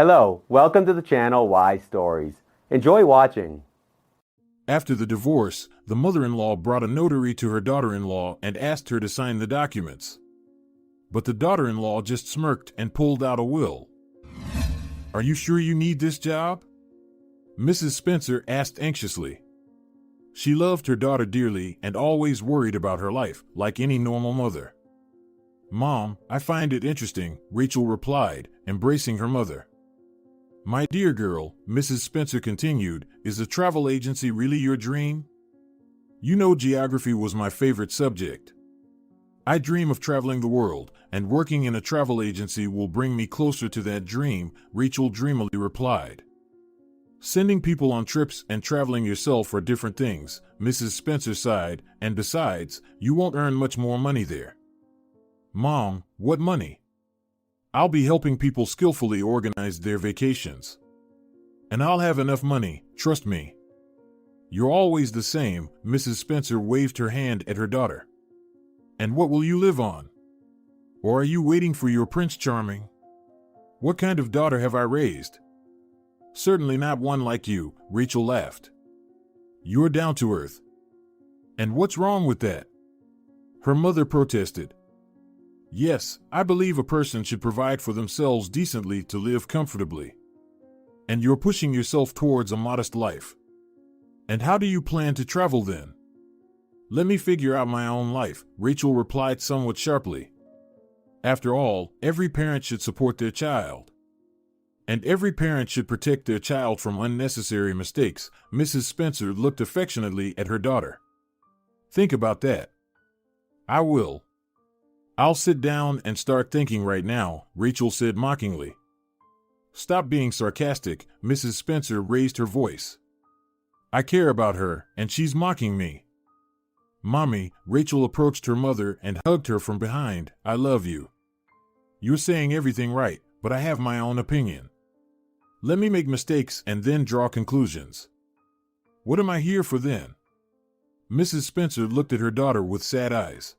Hello, welcome to the channel Why Stories. Enjoy watching. After the divorce, the mother-in-law brought a notary to her daughter-in-law and asked her to sign the documents. But the daughter-in-law just smirked and pulled out a will. "Are you sure you need this job?" Mrs. Spencer asked anxiously. She loved her daughter dearly and always worried about her life, like any normal mother. "Mom, I find it interesting," Rachel replied, embracing her mother. "My dear girl," Mrs. Spencer continued, "is a travel agency really your dream? You know geography was my favorite subject. I dream of traveling the world, and working in a travel agency will bring me closer to that dream," Rachel dreamily replied. "Sending people on trips and traveling yourself are different things," Mrs. Spencer sighed, "and besides, you won't earn much more money there." "Mom, what money? I'll be helping people skillfully organize their vacations. And I'll have enough money, trust me." "You're always the same," Mrs. Spencer waved her hand at her daughter. "And what will you live on? Or are you waiting for your Prince Charming? What kind of daughter have I raised?" "Certainly not one like you," Rachel laughed. "You're down to earth." "And what's wrong with that?" her mother protested. "Yes, I believe a person should provide for themselves decently to live comfortably. And you're pushing yourself towards a modest life. And how do you plan to travel then?" "Let me figure out my own life," Rachel replied somewhat sharply. After all, every parent should support their child. And every parent should protect their child from unnecessary mistakes. Mrs. Spencer looked affectionately at her daughter. "Think about that." "I will. I'll sit down and start thinking right now," Rachel said mockingly. "Stop being sarcastic," Mrs. Spencer raised her voice. "I care about her, and she's mocking me." "Mommy," Rachel approached her mother and hugged her from behind, "I love you. You're saying everything right, but I have my own opinion. Let me make mistakes and then draw conclusions. What am I here for then?" Mrs. Spencer looked at her daughter with sad eyes.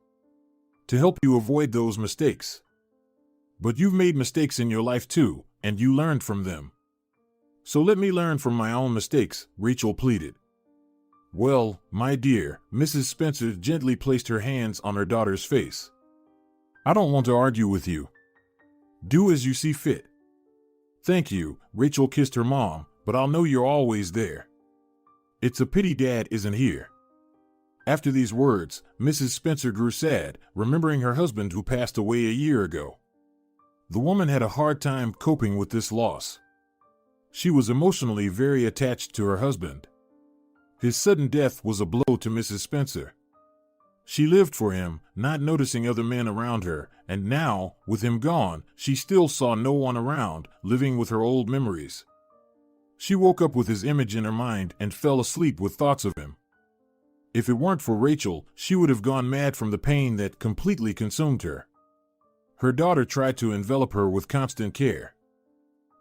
"To help you avoid those mistakes. But you've made mistakes in your life too, and you learned from them. So let me learn from my own mistakes," Rachel pleaded. "Well, my dear," Mrs. Spencer gently placed her hands on her daughter's face. "I don't want to argue with you. Do as you see fit." "Thank you," Rachel kissed her mom, "but I'll know you're always there. It's a pity Dad isn't here." After these words, Mrs. Spencer grew sad, remembering her husband who passed away a year ago. The woman had a hard time coping with this loss. She was emotionally very attached to her husband. His sudden death was a blow to Mrs. Spencer. She lived for him, not noticing other men around her, and now, with him gone, she still saw no one around, living with her old memories. She woke up with his image in her mind and fell asleep with thoughts of him. If it weren't for Rachel, she would have gone mad from the pain that completely consumed her. Her daughter tried to envelop her with constant care.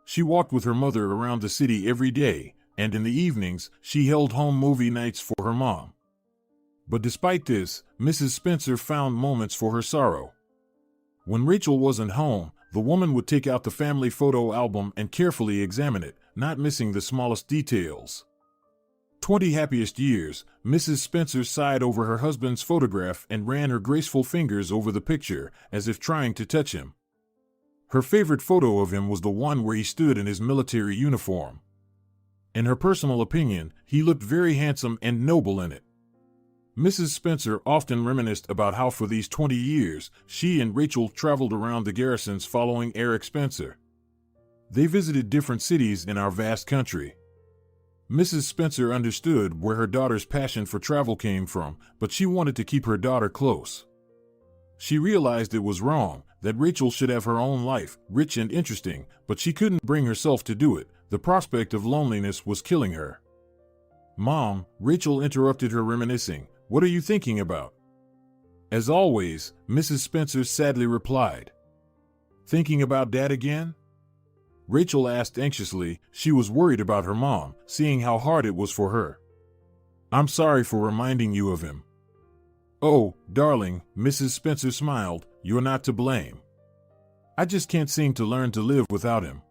She walked with her mother around the city every day, and in the evenings, she held home movie nights for her mom. But despite this, Mrs. Spencer found moments for her sorrow. When Rachel wasn't home, the woman would take out the family photo album and carefully examine it, not missing the smallest details. 20 happiest years, Mrs. Spencer sighed over her husband's photograph and ran her graceful fingers over the picture, as if trying to touch him. Her favorite photo of him was the one where he stood in his military uniform. In her personal opinion, he looked very handsome and noble in it. Mrs. Spencer often reminisced about how for these 20 years, she and Rachel traveled around the garrisons following Eric Spencer. They visited different cities in our vast country. Mrs. Spencer understood where her daughter's passion for travel came from, but she wanted to keep her daughter close. She realized it was wrong, that Rachel should have her own life, rich and interesting, but she couldn't bring herself to do it. The prospect of loneliness was killing her. "Mom," Rachel interrupted her reminiscing, "what are you thinking about?" "As always," Mrs. Spencer sadly replied. "Thinking about Dad again?" Rachel asked anxiously. She was worried about her mom, seeing how hard it was for her. "I'm sorry for reminding you of him." "Oh, darling," Mrs. Spencer smiled, "you're not to blame. I just can't seem to learn to live without him."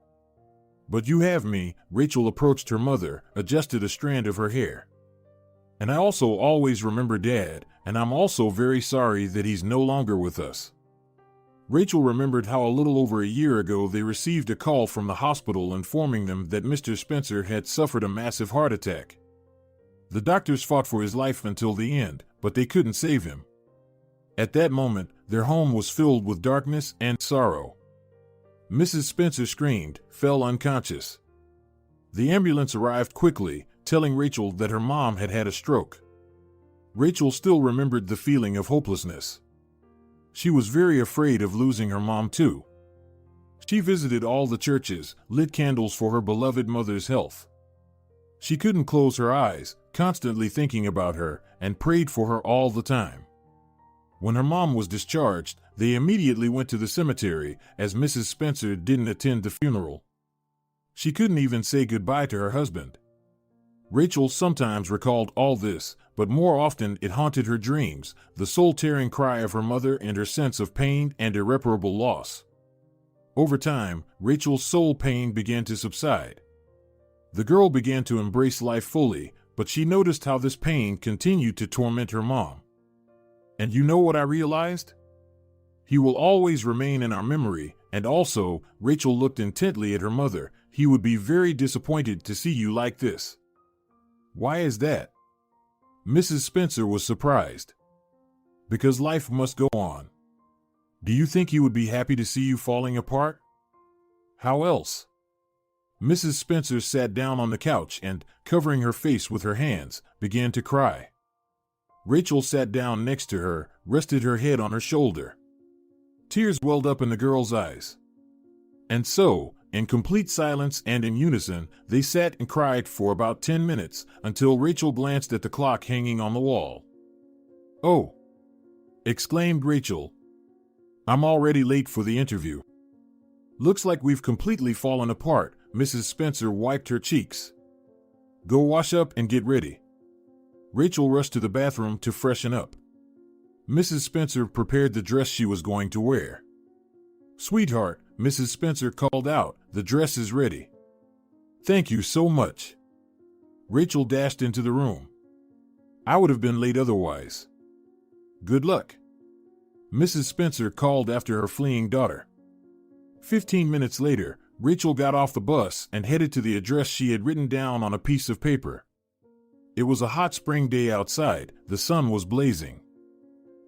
But you have me, Rachel approached her mother, adjusted a strand of her hair. And I also always remember Dad, and I'm also very sorry that he's no longer with us. Rachel remembered how a little over a year ago they received a call from the hospital informing them that Mr. Spencer had suffered a massive heart attack. The doctors fought for his life until the end, but they couldn't save him. At that moment, their home was filled with darkness and sorrow. Mrs. Spencer screamed, fell unconscious. The ambulance arrived quickly, telling Rachel that her mom had had a stroke. Rachel still remembered the feeling of hopelessness. She was very afraid of losing her mom too. She visited all the churches, lit candles for her beloved mother's health. She couldn't close her eyes, constantly thinking about her, and prayed for her all the time. When her mom was discharged, they immediately went to the cemetery, as Mrs. Spencer didn't attend the funeral. She couldn't even say goodbye to her husband. Rachel sometimes recalled all this, but more often it haunted her dreams, the soul-tearing cry of her mother and her sense of pain and irreparable loss. Over time, Rachel's soul pain began to subside. The girl began to embrace life fully, but she noticed how this pain continued to torment her mom. And you know what I realized? He will always remain in our memory, and also, Rachel looked intently at her mother, he would be very disappointed to see you like this. Why is that? Mrs. Spencer was surprised. Because life must go on. Do you think he would be happy to see you falling apart? How else? Mrs. Spencer sat down on the couch and, covering her face with her hands, began to cry. Rachel sat down next to her, rested her head on her shoulder. Tears welled up in the girl's eyes. And so, in complete silence and in unison, they sat and cried for about 10 minutes, until Rachel glanced at the clock hanging on the wall. "Oh!" exclaimed Rachel. "I'm already late for the interview." "Looks like we've completely fallen apart," Mrs. Spencer wiped her cheeks. "Go wash up and get ready." Rachel rushed to the bathroom to freshen up. Mrs. Spencer prepared the dress she was going to wear. "Sweetheart," Mrs. Spencer called out, "the dress is ready." "Thank you so much." Rachel dashed into the room. "I would have been late otherwise." "Good luck," Mrs. Spencer called after her fleeing daughter. 15 minutes later, Rachel got off the bus and headed to the address she had written down on a piece of paper. It was a hot spring day outside, the sun was blazing.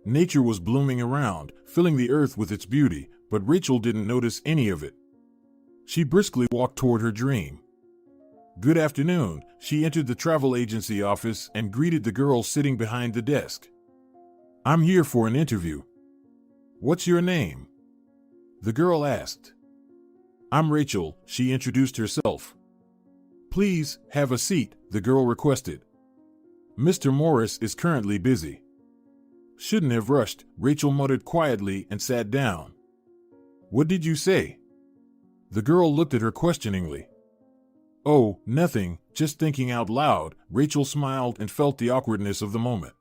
Nature was blooming around, filling the earth with its beauty, but Rachel didn't notice any of it. She briskly walked toward her dream. "Good afternoon," she entered the travel agency office and greeted the girl sitting behind the desk. "I'm here for an interview." "What's your name?" the girl asked. "I'm Rachel," she introduced herself. "Please, have a seat," the girl requested. "Mr. Morris is currently busy." "Shouldn't have rushed," Rachel muttered quietly and sat down. "What did you say?" The girl looked at her questioningly. "Oh, nothing, just thinking out loud," Rachel smiled and felt the awkwardness of the moment.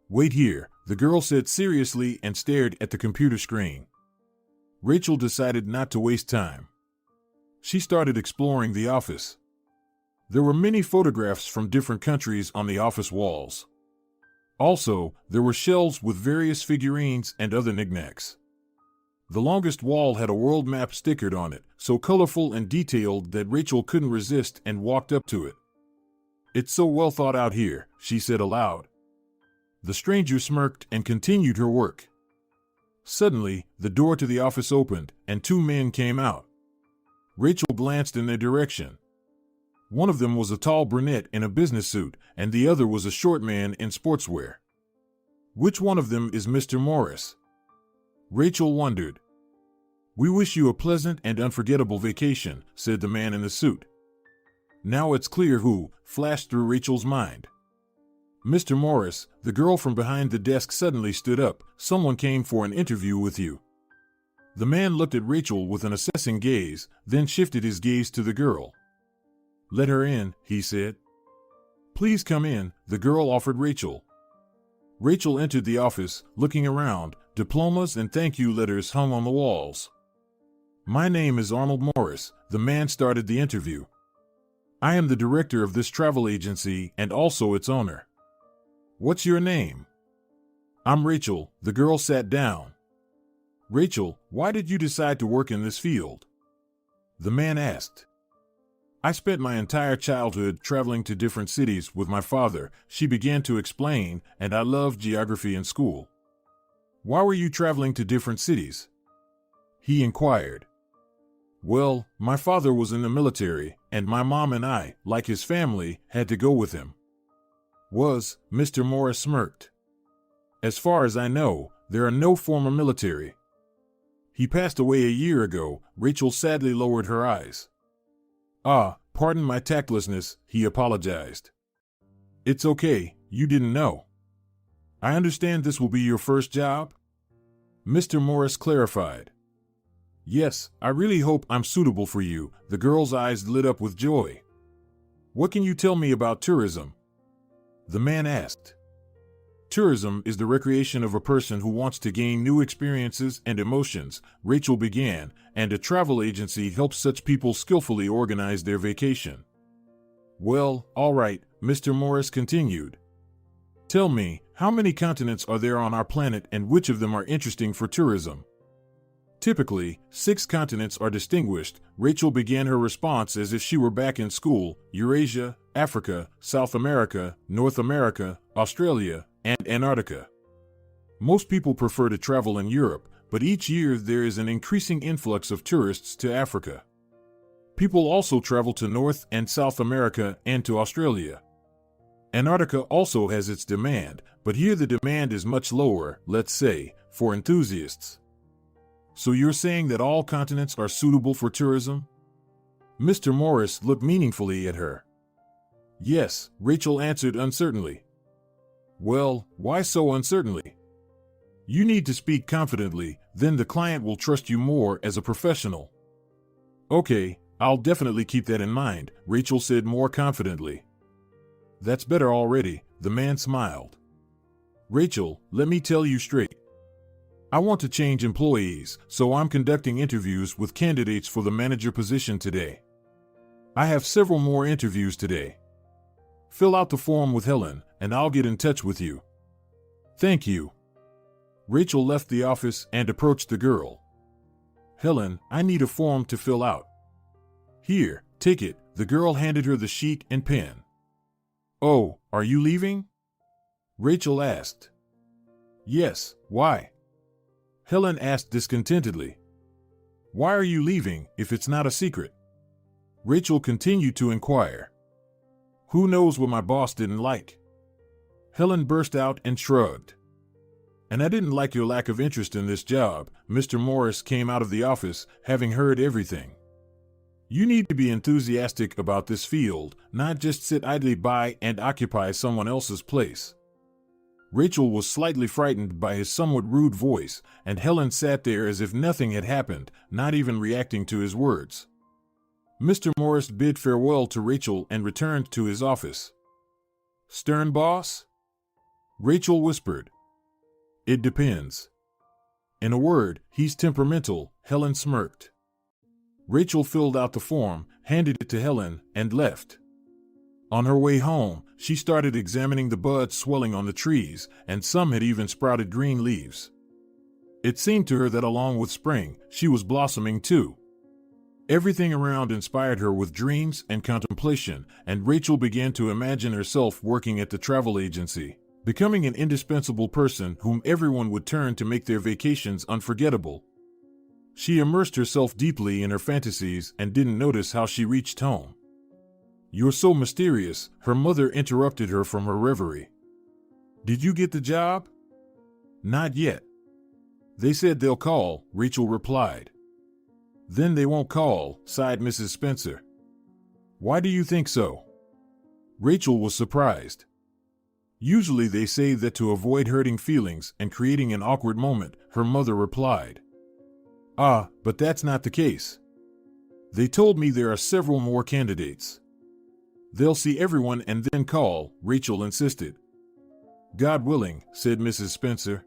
"Wait here," the girl said seriously and stared at the computer screen. Rachel decided not to waste time. She started exploring the office. There were many photographs from different countries on the office walls. Also, there were shelves with various figurines and other knickknacks. The longest wall had a world map stickered on it, so colorful and detailed that Rachel couldn't resist and walked up to it. "It's so well thought out here," she said aloud. The stranger smirked and continued her work. Suddenly, the door to the office opened, and two men came out. Rachel glanced in their direction. One of them was a tall brunette in a business suit, and the other was a short man in sportswear. Which one of them is Mr. Morris? Rachel wondered. "We wish you a pleasant and unforgettable vacation," said the man in the suit. "Now it's clear who," flashed through Rachel's mind. "Mr. Morris," the girl from behind the desk suddenly stood up. "Someone came for an interview with you." The man looked at Rachel with an assessing gaze, then shifted his gaze to the girl. "Let her in," he said. "Please come in," the girl offered Rachel. Rachel entered the office, looking around. Diplomas and thank you letters hung on the walls. "My name is Arnold Morris," the man started the interview. I am the director of this travel agency and also its owner. What's your name? I'm Rachel. The girl sat down. Rachel, why did you decide to work in this field? The man asked. I spent my entire childhood traveling to different cities with my father, she began to explain, and I loved geography in school. Why were you traveling to different cities? He inquired. Well, my father was in the military, and my mom and I, like his family, had to go with him. Mr. Morris smirked. As far as I know, there are no former military. He passed away a year ago. Rachel sadly lowered her eyes. Pardon my tactlessness, he apologized. It's okay, you didn't know. I understand this will be your first job? Mr. Morris clarified. Yes, I really hope I'm suitable for you. The girl's eyes lit up with joy. What can you tell me about tourism? The man asked. Tourism is the recreation of a person who wants to gain new experiences and emotions, Rachel began, and a travel agency helps such people skillfully organize their vacation. Well, all right, Mr. Morris continued. Tell me, how many continents are there on our planet and which of them are interesting for tourism? Typically, 6 continents are distinguished. Rachel began her response as if she were back in school: Eurasia, Africa, South America, North America, Australia, and Antarctica. Most people prefer to travel in Europe, but each year there is an increasing influx of tourists to Africa. People also travel to North and South America and to Australia. Antarctica also has its demand, but here the demand is much lower, let's say, for enthusiasts. So you're saying that all continents are suitable for tourism? Mr. Morris looked meaningfully at her. Yes, Rachel answered uncertainly. Well, why so uncertainly? You need to speak confidently, then the client will trust you more as a professional. Okay, I'll definitely keep that in mind, Rachel said more confidently. That's better already, the man smiled. Rachel, let me tell you straight. I want to change employees, so I'm conducting interviews with candidates for the manager position today. I have several more interviews today. Fill out the form with Helen, and I'll get in touch with you. Thank you. Rachel left the office and approached the girl. Helen, I need a form to fill out. Here, take it. The girl handed her the sheet and pen. Oh, are you leaving? Rachel asked. Yes, why? Helen asked discontentedly. Why are you leaving, if it's not a secret? Rachel continued to inquire. Who knows what my boss didn't like? Helen burst out and shrugged. And I didn't like your lack of interest in this job. Mr. Morris came out of the office, having heard everything. You need to be enthusiastic about this field, not just sit idly by and occupy someone else's place. Rachel was slightly frightened by his somewhat rude voice, and Helen sat there as if nothing had happened, not even reacting to his words. Mr. Morris bid farewell to Rachel and returned to his office. Stern boss? Rachel whispered. It depends. In a word, he's temperamental, Helen smirked. Rachel filled out the form, handed it to Helen, and left. On her way home, she started examining the buds swelling on the trees, and some had even sprouted green leaves. It seemed to her that along with spring, she was blossoming too. Everything around inspired her with dreams and contemplation, and Rachel began to imagine herself working at the travel agency, becoming an indispensable person whom everyone would turn to make their vacations unforgettable. She immersed herself deeply in her fantasies and didn't notice how she reached home. You're so mysterious, her mother interrupted her from her reverie. Did you get the job? Not yet. They said they'll call, Rachel replied. Then they won't call, sighed Mrs. Spencer. Why do you think so? Rachel was surprised. Usually they say that to avoid hurting feelings and creating an awkward moment, her mother replied. But that's not the case. They told me there are several more candidates. They'll see everyone and then call, Rachel insisted. God willing, said Mrs. Spencer.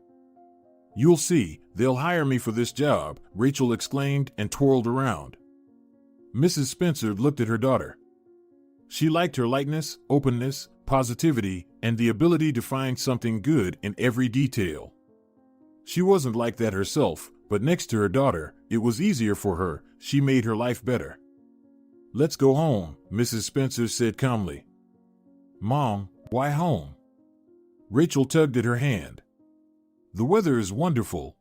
You'll see, they'll hire me for this job, Rachel exclaimed and twirled around. Mrs. Spencer looked at her daughter. She liked her lightness, openness, positivity, and the ability to find something good in every detail. She wasn't like that herself, but next to her daughter, it was easier for her. She made her life better. "Let's go home," Mrs. Spencer said calmly. "Mom, why home?" Rachel tugged at her hand. "The weather is wonderful.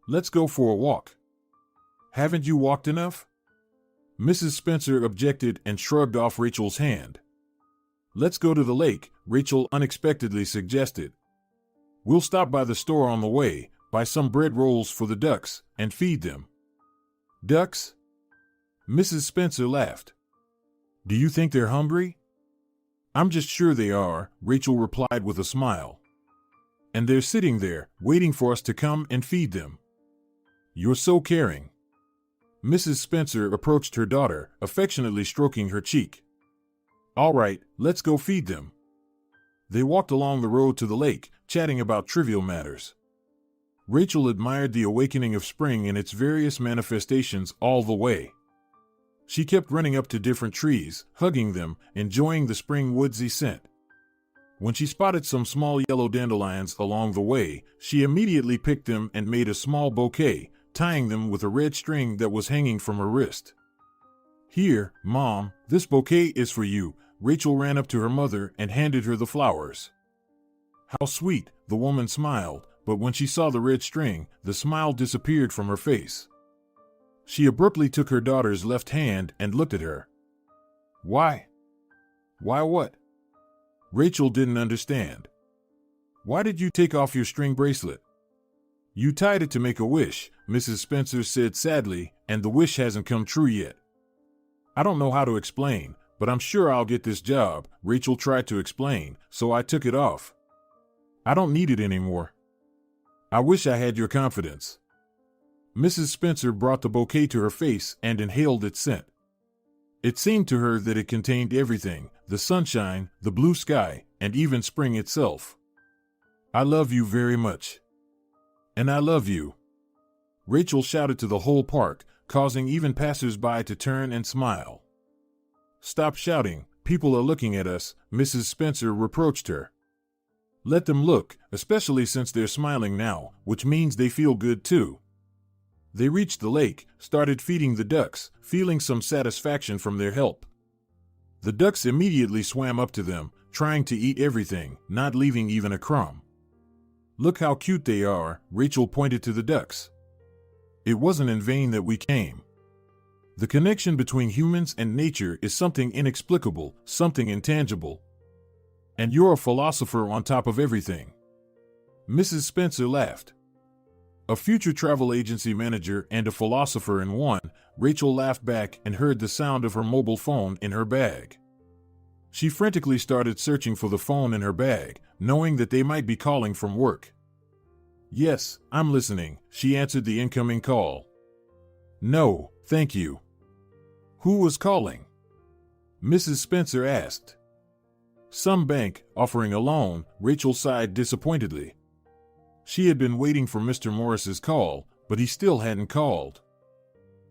Let's go for a walk." "Haven't you walked enough?" Mrs. Spencer objected and shrugged off Rachel's hand. "Let's go to the lake," Rachel unexpectedly suggested. "We'll stop by the store on the way, buy some bread rolls for the ducks, and feed them." "Ducks?" Mrs. Spencer laughed. "Do you think they're hungry?" "I'm just sure they are," Rachel replied with a smile. "And they're sitting there, waiting for us to come and feed them." "You're so caring." Mrs. Spencer approached her daughter, affectionately stroking her cheek. "All right, let's go feed them." They walked along the road to the lake, chatting about trivial matters. Rachel admired the awakening of spring in its various manifestations all the way. She kept running up to different trees, hugging them, enjoying the spring woodsy scent. When she spotted some small yellow dandelions along the way, she immediately picked them and made a small bouquet, tying them with a red string that was hanging from her wrist. "Here, Mom, this bouquet is for you." Rachel ran up to her mother and handed her the flowers. "How sweet," the woman smiled, but when she saw the red string, the smile disappeared from her face. She abruptly took her daughter's left hand and looked at her. "Why?" "Why what?" Rachel didn't understand. "Why did you take off your string bracelet?" "You tied it to make a wish," Mrs. Spencer said sadly, "and the wish hasn't come true yet." "I don't know how to explain, but I'm sure I'll get this job," Rachel tried to explain, "so I took it off. I don't need it anymore. I wish I had your confidence." Mrs. Spencer brought the bouquet to her face and inhaled its scent. It seemed to her that it contained everything: the sunshine, the blue sky, and even spring itself. "I love you very much." "And I love you," Rachel shouted to the whole park, causing even passers-by to turn and smile. "Stop shouting, people are looking at us," Mrs. Spencer reproached her. "Let them look, especially since they're smiling now, which means they feel good too." They reached the lake, started feeding the ducks, feeling some satisfaction from their help. The ducks immediately swam up to them, trying to eat everything, not leaving even a crumb. "Look how cute they are," Rachel pointed to the ducks. "It wasn't in vain that we came. The connection between humans and nature is something inexplicable, something intangible. And you're a philosopher on top of everything." Mrs. Spencer laughed. A future travel agency manager and a philosopher in one, Rachel laughed back and heard the sound of her mobile phone in her bag. She frantically started searching for the phone in her bag, knowing that they might be calling from work. "Yes, I'm listening," she answered the incoming call. "No, thank you." "Who was calling?" Mrs. Spencer asked. "Some bank, offering a loan," Rachel sighed disappointedly. She had been waiting for Mr. Morris's call, but he still hadn't called.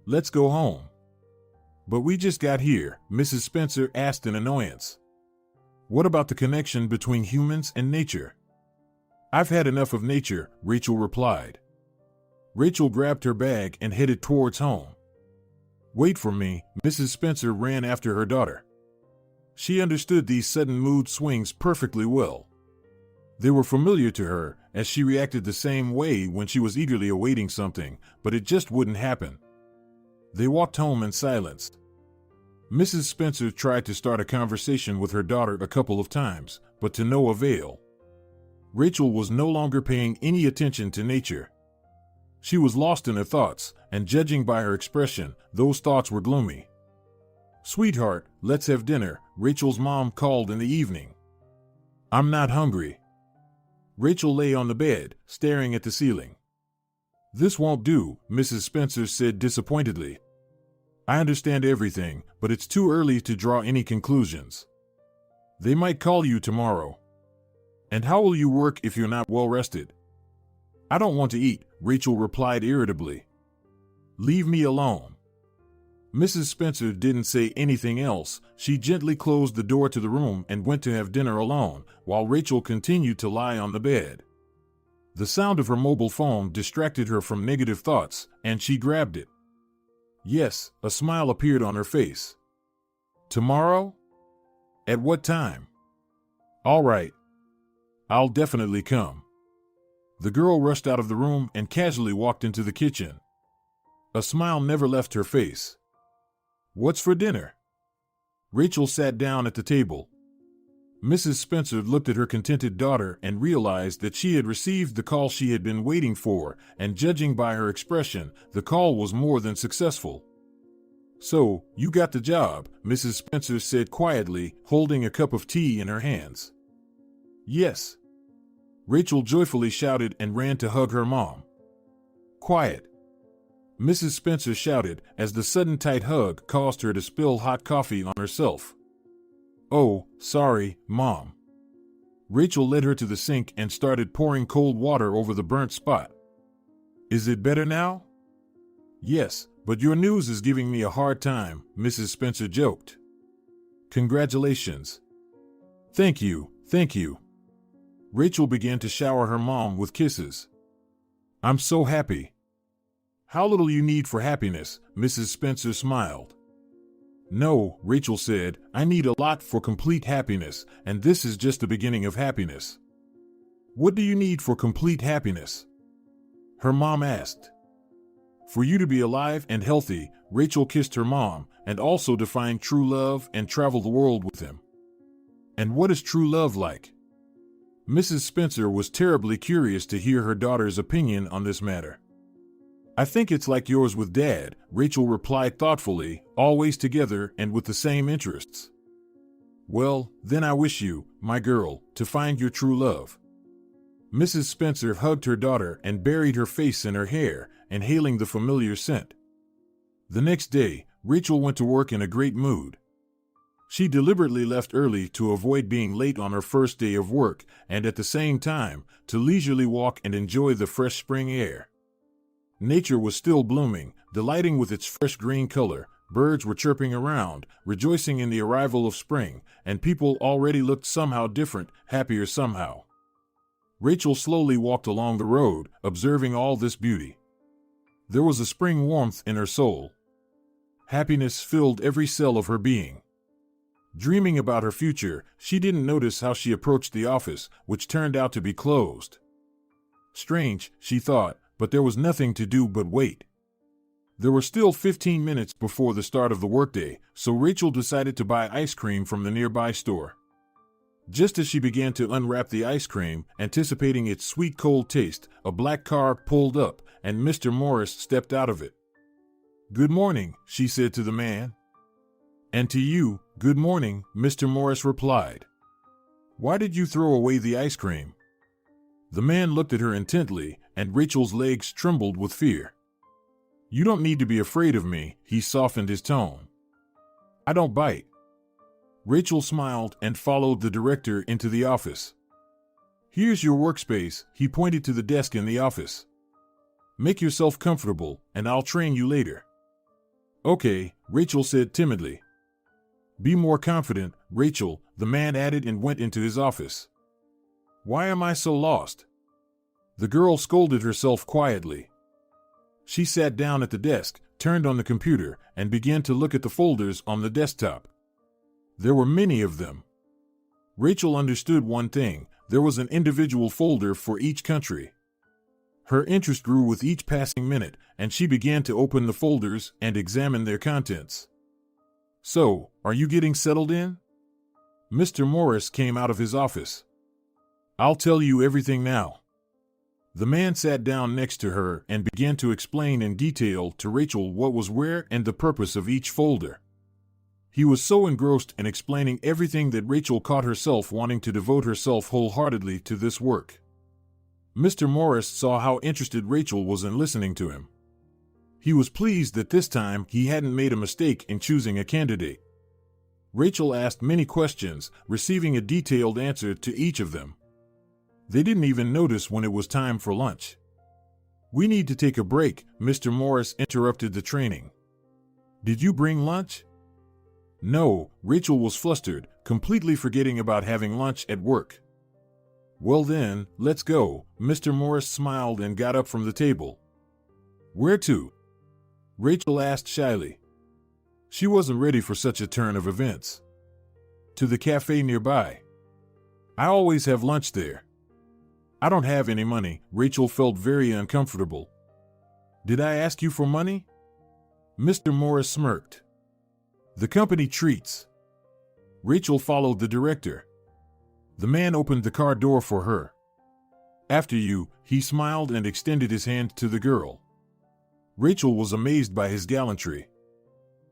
"Let's go home." "But we just got here," Mrs. Spencer asked in annoyance. "What about the connection between humans and nature?" "I've had enough of nature," Rachel replied. Rachel grabbed her bag and headed towards home. "Wait for me," Mrs. Spencer ran after her daughter. She understood these sudden mood swings perfectly well. They were familiar to her, as she reacted the same way when she was eagerly awaiting something, but it just wouldn't happen. They walked home in silence. Mrs. Spencer tried to start a conversation with her daughter a couple of times, but to no avail. Rachel was no longer paying any attention to nature. She was lost in her thoughts, and judging by her expression, those thoughts were gloomy. "Sweetheart, let's have dinner," Rachel's mom called in the evening. "I'm not hungry." Rachel lay on the bed, staring at the ceiling. "This won't do," Mrs. Spencer said disappointedly. "I understand everything, but it's too early to draw any conclusions. They might call you tomorrow. And how will you work if you're not well rested?" "I don't want to eat," Rachel replied irritably. "Leave me alone." Mrs. Spencer didn't say anything else. She gently closed the door to the room and went to have dinner alone, while Rachel continued to lie on the bed. The sound of her mobile phone distracted her from negative thoughts, and she grabbed it. Yes, a smile appeared on her face. Tomorrow? At what time? All right. I'll definitely come. The girl rushed out of the room and casually walked into the kitchen. A smile never left her face. What's for dinner? Rachel sat down at the table. Mrs. Spencer looked at her contented daughter and realized that she had received the call she had been waiting for, and judging by her expression, the call was more than successful. So, you got the job, Mrs. Spencer said quietly, holding a cup of tea in her hands. Yes. Rachel joyfully shouted and ran to hug her mom. Quiet. Mrs. Spencer shouted as the sudden tight hug caused her to spill hot coffee on herself. Oh, sorry, Mom. Rachel led her to the sink and started pouring cold water over the burnt spot. Is it better now? Yes, but your news is giving me a hard time, Mrs. Spencer joked. Congratulations. Thank you, thank you. Rachel began to shower her mom with kisses. I'm so happy. How little you need for happiness, Mrs. Spencer smiled. No, Rachel said, I need a lot for complete happiness, and this is just the beginning of happiness. What do you need for complete happiness? Her mom asked. For you to be alive and healthy, Rachel kissed her mom, and also to find true love and travel the world with him. And what is true love like? Mrs. Spencer was terribly curious to hear her daughter's opinion on this matter. I think it's like yours with Dad, Rachel replied thoughtfully, always together and with the same interests. Well, then I wish you, my girl, to find your true love. Mrs. Spencer hugged her daughter and buried her face in her hair, inhaling the familiar scent. The next day, Rachel went to work in a great mood. She deliberately left early to avoid being late on her first day of work, and at the same time, to leisurely walk and enjoy the fresh spring air. Nature was still blooming, delighting with its fresh green color. Birds were chirping around, rejoicing in the arrival of spring, and people already looked somehow different, happier somehow. Rachel slowly walked along the road, observing all this beauty. There was a spring warmth in her soul. Happiness filled every cell of her being. Dreaming about her future, she didn't notice how she approached the office, which turned out to be closed. Strange, she thought, but there was nothing to do but wait. There were still 15 minutes before the start of the workday, so Rachel decided to buy ice cream from the nearby store. Just as she began to unwrap the ice cream, anticipating its sweet cold taste, a black car pulled up, and Mr. Morris stepped out of it. Good morning, she said to the man. And to you, good morning, Mr. Morris replied. Why did you throw away the ice cream? The man looked at her intently, and Rachel's legs trembled with fear. You don't need to be afraid of me, he softened his tone. I don't bite. Rachel smiled and followed the director into the office. Here's your workspace, he pointed to the desk in the office. Make yourself comfortable, and I'll train you later. Okay, Rachel said timidly. Be more confident, Rachel, the man added and went into his office. Why am I so lost? The girl scolded herself quietly. She sat down at the desk, turned on the computer, and began to look at the folders on the desktop. There were many of them. Rachel understood one thing: there was an individual folder for each country. Her interest grew with each passing minute, and she began to open the folders and examine their contents. So, are you getting settled in? Mr. Morris came out of his office. I'll tell you everything now. The man sat down next to her and began to explain in detail to Rachel what was where and the purpose of each folder. He was so engrossed in explaining everything that Rachel caught herself wanting to devote herself wholeheartedly to this work. Mr. Morris saw how interested Rachel was in listening to him. He was pleased that this time he hadn't made a mistake in choosing a candidate. Rachel asked many questions, receiving a detailed answer to each of them. They didn't even notice when it was time for lunch. We need to take a break, Mr. Morris interrupted the training. Did you bring lunch? No, Rachel was flustered, completely forgetting about having lunch at work. Well then, let's go. Mr. Morris smiled and got up from the table. Where to? Rachel asked shyly. She wasn't ready for such a turn of events. To the cafe nearby. I always have lunch there. I don't have any money. Rachel felt very uncomfortable. Did I ask you for money? Mr. Morris smirked. The company treats. Rachel followed the director. The man opened the car door for her. After you, he smiled and extended his hand to the girl. Rachel was amazed by his gallantry.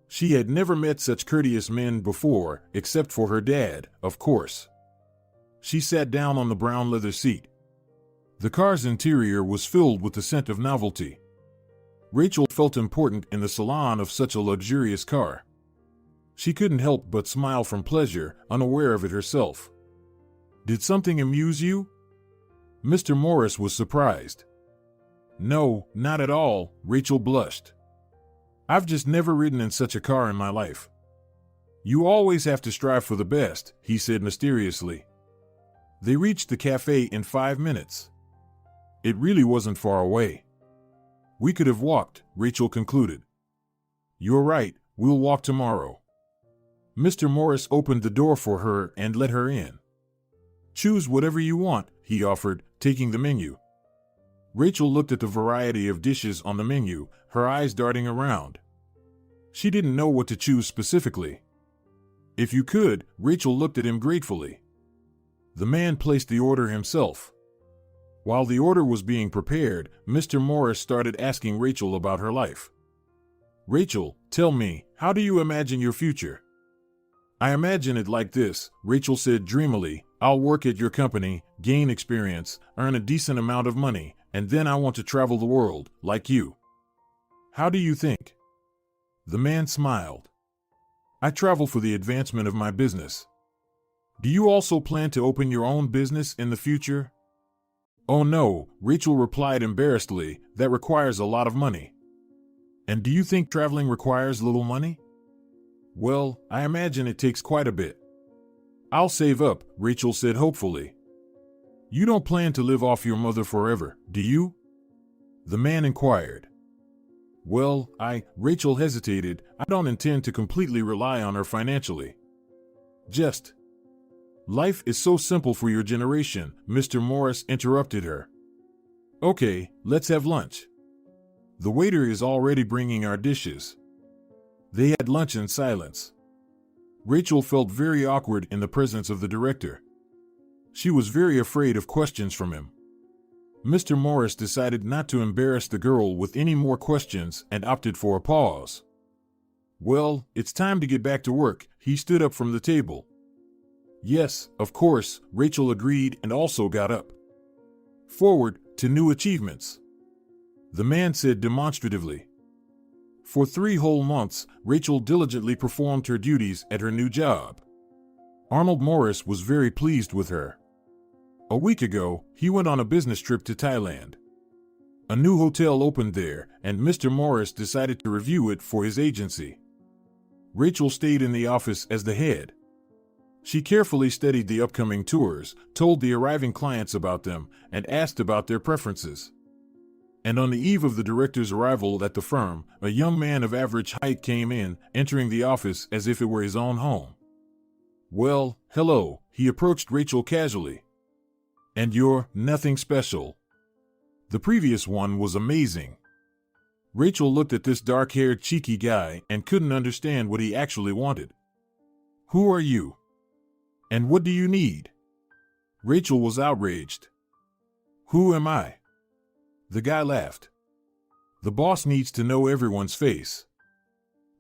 She had never met such courteous men before, except for her dad, of course. She sat down on the brown leather seat. The car's interior was filled with the scent of novelty. Rachel felt important in the salon of such a luxurious car. She couldn't help but smile from pleasure, unaware of it herself. Did something amuse you? Mr. Morris was surprised. No, not at all, Rachel blushed. I've just never ridden in such a car in my life. You always have to strive for the best, he said mysteriously. They reached the cafe in 5 minutes. It really wasn't far away. We could have walked, Rachel concluded. You're right, we'll walk tomorrow. Mr. Morris opened the door for her and let her in. Choose whatever you want, he offered, taking the menu. Rachel looked at the variety of dishes on the menu, her eyes darting around. She didn't know what to choose specifically. If you could, Rachel looked at him gratefully. The man placed the order himself. While the order was being prepared, Mr. Morris started asking Rachel about her life. Rachel, tell me, how do you imagine your future? I imagine it like this, Rachel said dreamily. I'll work at your company, gain experience, earn a decent amount of money, and then I want to travel the world, like you. How do you think? The man smiled. I travel for the advancement of my business. Do you also plan to open your own business in the future? Oh no, Rachel replied embarrassedly, that requires a lot of money. And do you think traveling requires little money? Well, I imagine it takes quite a bit. I'll save up, Rachel said hopefully. You don't plan to live off your mother forever, do you? The man inquired. Well, Rachel hesitated, I don't intend to completely rely on her financially. Just. Life is so simple for your generation, Mr. Morris interrupted her. Okay, let's have lunch. The waiter is already bringing our dishes. They had lunch in silence. Rachel felt very awkward in the presence of the director. She was very afraid of questions from him. Mr. Morris decided not to embarrass the girl with any more questions and opted for a pause. Well, it's time to get back to work, he stood up from the table. Yes, of course, Rachel agreed and also got up. Forward, to new achievements. The man said demonstratively. For 3 whole months, Rachel diligently performed her duties at her new job. Arnold Morris was very pleased with her. A week ago, he went on a business trip to Thailand. A new hotel opened there, and Mr. Morris decided to review it for his agency. Rachel stayed in the office as the head. She carefully studied the upcoming tours, told the arriving clients about them, and asked about their preferences. And on the eve of the director's arrival at the firm, a young man of average height came in, entering the office as if it were his own home. Well, hello, he approached Rachel casually. And you're nothing special. The previous one was amazing. Rachel looked at this dark-haired, cheeky guy and couldn't understand what he actually wanted. Who are you? And what do you need? Rachel was outraged. Who am I? The guy laughed. The boss needs to know everyone's face.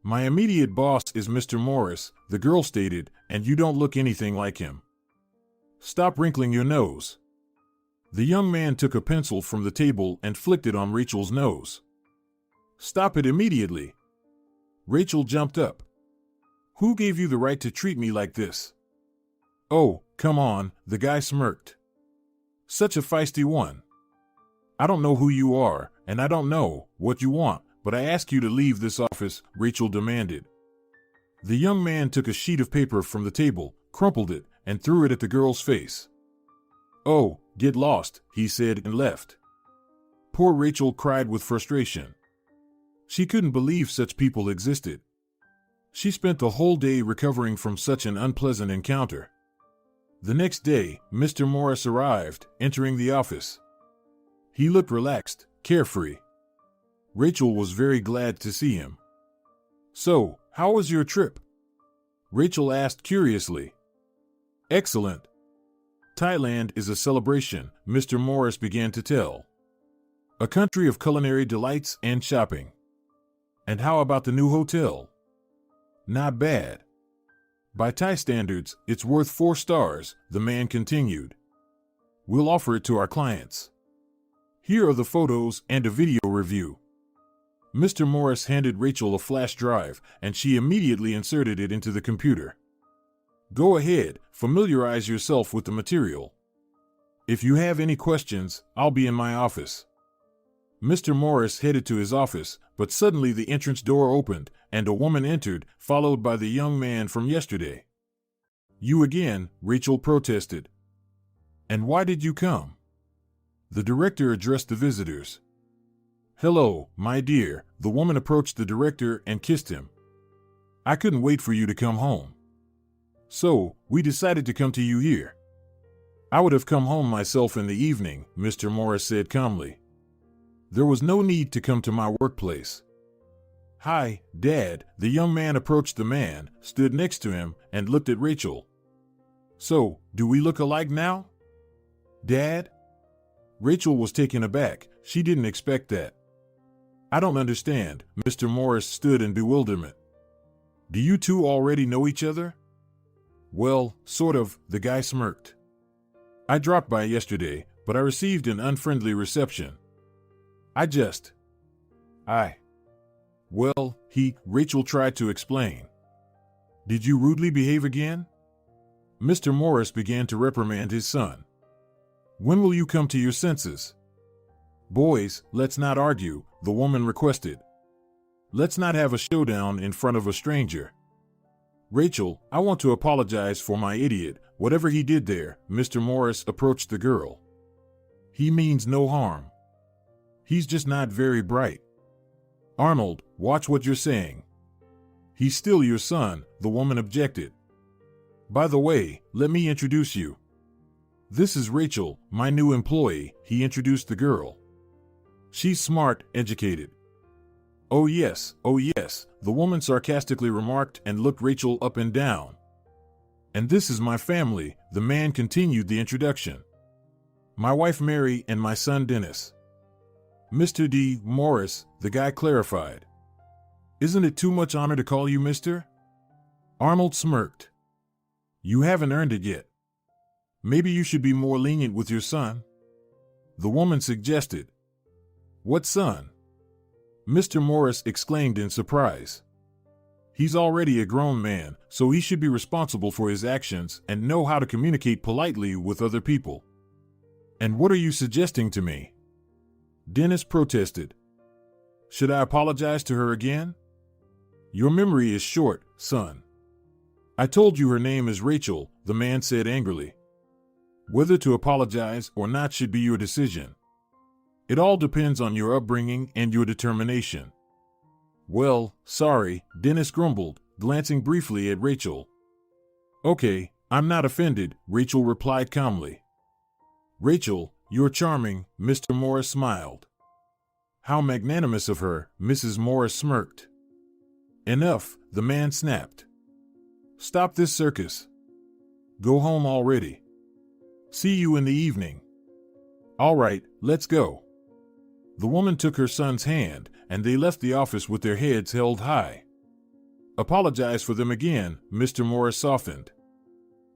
My immediate boss is Mr. Morris, the girl stated, and you don't look anything like him. Stop wrinkling your nose. The young man took a pencil from the table and flicked it on Rachel's nose. Stop it immediately. Rachel jumped up. Who gave you the right to treat me like this? Oh, come on, the guy smirked. Such a feisty one. I don't know who you are, and I don't know what you want, but I ask you to leave this office," Rachel demanded. The young man took a sheet of paper from the table, crumpled it, and threw it at the girl's face. "Oh, get lost," he said and left. Poor Rachel cried with frustration. She couldn't believe such people existed. She spent the whole day recovering from such an unpleasant encounter. The next day, Mr. Morris arrived, entering the office. He looked relaxed, carefree. Rachel was very glad to see him. "So, how was your trip?" Rachel asked curiously. "Excellent. Thailand is a celebration," Mr. Morris began to tell. "A country of culinary delights and shopping. And how about the new hotel?" "Not bad. By Thai standards, it's worth 4 stars, the man continued. "We'll offer it to our clients. Here are the photos and a video review." Mr. Morris handed Rachel a flash drive, and she immediately inserted it into the computer. "Go ahead, familiarize yourself with the material. If you have any questions, I'll be in my office." Mr. Morris headed to his office, but suddenly the entrance door opened, and a woman entered, followed by the young man from yesterday. "You again," Rachel protested. "And why did you come?" The director addressed the visitors. "Hello, my dear," the woman approached the director and kissed him. "I couldn't wait for you to come home. So, we decided to come to you here." "I would have come home myself in the evening," Mr. Morris said calmly. "There was no need to come to my workplace." "Hi, Dad," the young man approached the man, stood next to him, and looked at Rachel. "So, do we look alike now?" "Dad?" Rachel was taken aback. She didn't expect that. "I don't understand," Mr. Morris stood in bewilderment. "Do you two already know each other?" "Well, sort of," the guy smirked. "I dropped by yesterday, but I received an unfriendly reception. Well, Rachel tried to explain. "Did you rudely behave again?" Mr. Morris began to reprimand his son. "When will you come to your senses?" "Boys, let's not argue," the woman requested. "Let's not have a showdown in front of a stranger. Rachel, I want to apologize for my idiot, whatever he did there." Mr. Morris approached the girl. "He means no harm. He's just not very bright. Arnold, watch what you're saying." "He's still your son," the woman objected. "By the way, let me introduce you. This is Rachel, my new employee," he introduced the girl. "She's smart, educated." Oh yes, the woman sarcastically remarked and looked Rachel up and down. "And this is my family," the man continued the introduction. "My wife Mary and my son Dennis." "Mr. D. Morris," the guy clarified. "Isn't it too much honor to call you Mr.?" Arnold smirked. "You haven't earned it yet. Maybe you should be more lenient with your son," the woman suggested. "What son?" Mr. Morris exclaimed in surprise. "He's already a grown man, so he should be responsible for his actions and know how to communicate politely with other people." "And what are you suggesting to me?" Dennis protested. "Should I apologize to her again?" "Your memory is short, son. I told you her name is Rachel," the man said angrily. "Whether to apologize or not should be your decision. It all depends on your upbringing and your determination." "Well, sorry," Dennis grumbled, glancing briefly at Rachel. "Okay, I'm not offended," Rachel replied calmly. "Rachel, you're charming," Mr. Morris smiled. "How magnanimous of her," Mrs. Morris smirked. "Enough," the man snapped. "Stop this circus. Go home already. See you in the evening." "All right, let's go." The woman took her son's hand, and they left the office with their heads held high. "Apologize for them again," Mr. Morris softened.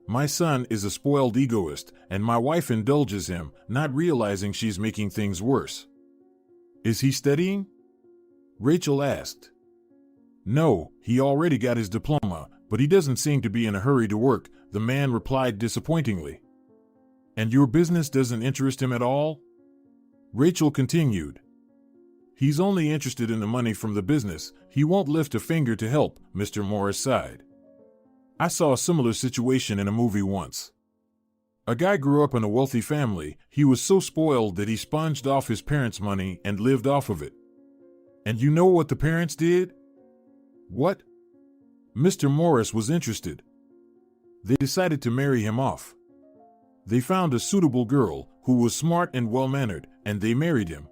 "My son is a spoiled egoist, and my wife indulges him, not realizing she's making things worse." "Is he studying?" Rachel asked. "No, he already got his diploma, but he doesn't seem to be in a hurry to work," the man replied disappointingly. "And your business doesn't interest him at all?" Rachel continued. He's only interested in the money from the business. He won't lift a finger to help, Mr. Morris sighed. I saw a similar situation in a movie once. A guy grew up in a wealthy family. He was so spoiled that he sponged off his parents' money and lived off of it. And you know what the parents did? What? Mr. Morris was interested. They decided to marry him off. They found a suitable girl who was smart and well-mannered, and they married him.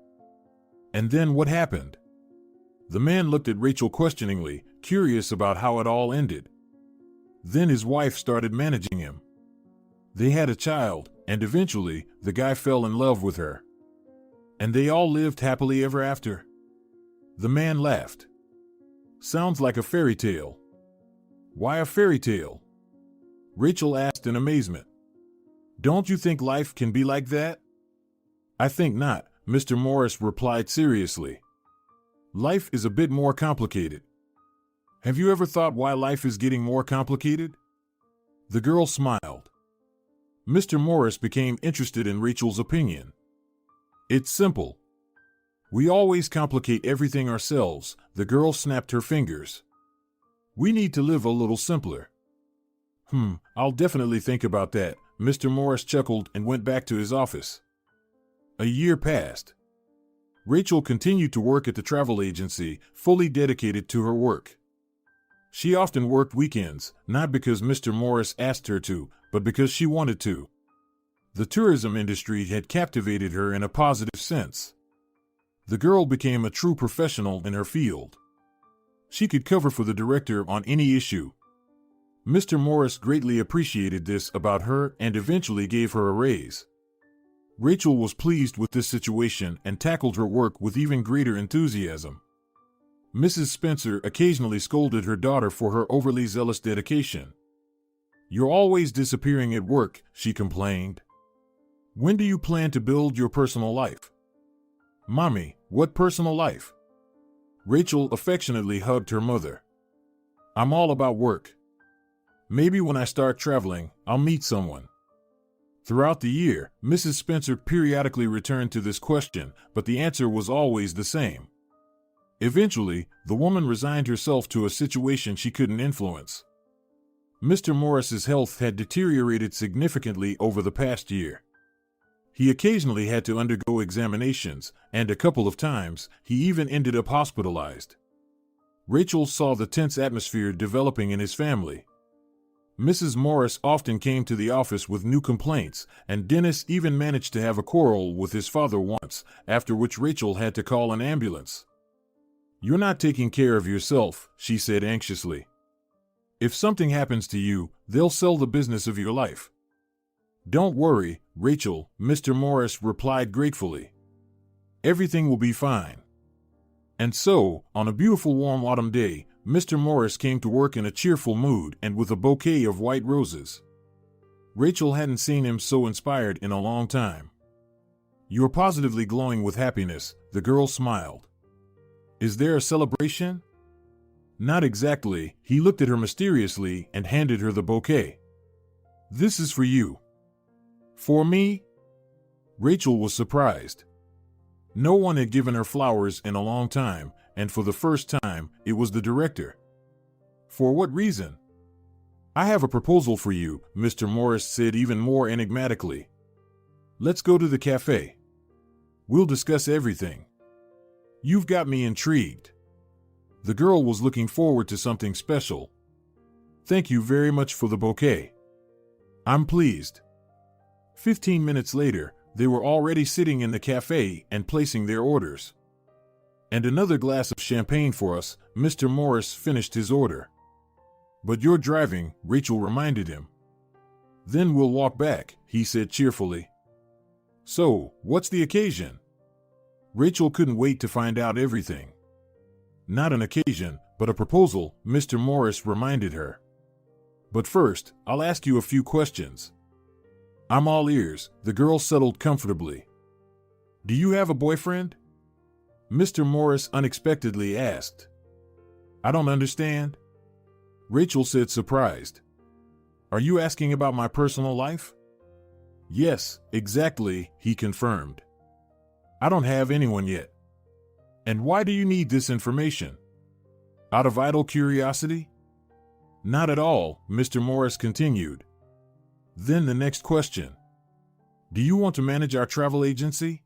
And then what happened? The man looked at Rachel questioningly, curious about how it all ended. Then his wife started managing him. They had a child, and eventually, the guy fell in love with her. And they all lived happily ever after. The man laughed. Sounds like a fairy tale. Why a fairy tale? Rachel asked in amazement. Don't you think life can be like that? I think not, Mr. Morris replied seriously. Life is a bit more complicated. Have you ever thought why life is getting more complicated? The girl smiled. Mr. Morris became interested in Rachel's opinion. It's simple. We always complicate everything ourselves, the girl snapped her fingers. We need to live a little simpler. I'll definitely think about that, Mr. Morris chuckled and went back to his office. A year passed. Rachel continued to work at the travel agency, fully dedicated to her work. She often worked weekends, not because Mr. Morris asked her to, but because she wanted to. The tourism industry had captivated her in a positive sense. The girl became a true professional in her field. She could cover for the director on any issue. Mr. Morris greatly appreciated this about her and eventually gave her a raise. Rachel was pleased with this situation and tackled her work with even greater enthusiasm. Mrs. Spencer occasionally scolded her daughter for her overly zealous dedication. You're always disappearing at work, she complained. When do you plan to build your personal life? Mommy, what personal life? Rachel affectionately hugged her mother. I'm all about work. Maybe when I start traveling, I'll meet someone. Throughout the year, Mrs. Spencer periodically returned to this question, but the answer was always the same. Eventually, the woman resigned herself to a situation she couldn't influence. Mr. Morris's health had deteriorated significantly over the past year. He occasionally had to undergo examinations, and a couple of times, he even ended up hospitalized. Rachel saw the tense atmosphere developing in his family. Mrs. Morris often came to the office with new complaints, and Dennis even managed to have a quarrel with his father once, after which Rachel had to call an ambulance. You're not taking care of yourself, she said anxiously. If something happens to you, they'll sell the business of your life. Don't worry, Rachel, Mr. Morris replied gratefully. Everything will be fine. And so, on a beautiful warm autumn day, Mr. Morris came to work in a cheerful mood and with a bouquet of white roses. Rachel hadn't seen him so inspired in a long time. You're positively glowing with happiness, the girl smiled. Is there a celebration? Not exactly, he looked at her mysteriously and handed her the bouquet. This is for you. For me? Rachel was surprised. No one had given her flowers in a long time, and for the first time, it was the director. For what reason? I have a proposal for you, Mr. Morris said even more enigmatically. Let's go to the cafe. We'll discuss everything. You've got me intrigued. The girl was looking forward to something special. Thank you very much for the bouquet. I'm pleased. 15 minutes later, they were already sitting in the cafe and placing their orders. And another glass of champagne for us, Mr. Morris finished his order. But you're driving, Rachel reminded him. Then we'll walk back, he said cheerfully. So, what's the occasion? Rachel couldn't wait to find out everything. Not an occasion, but a proposal, Mr. Morris reminded her. But first, I'll ask you a few questions. I'm all ears, the girl settled comfortably. Do you have a boyfriend? Mr. Morris unexpectedly asked. I don't understand. Rachel said surprised. Are you asking about my personal life? Yes, exactly, he confirmed. I don't have anyone yet. And why do you need this information? Out of idle curiosity? Not at all, Mr. Morris continued. Then the next question. Do you want to manage our travel agency?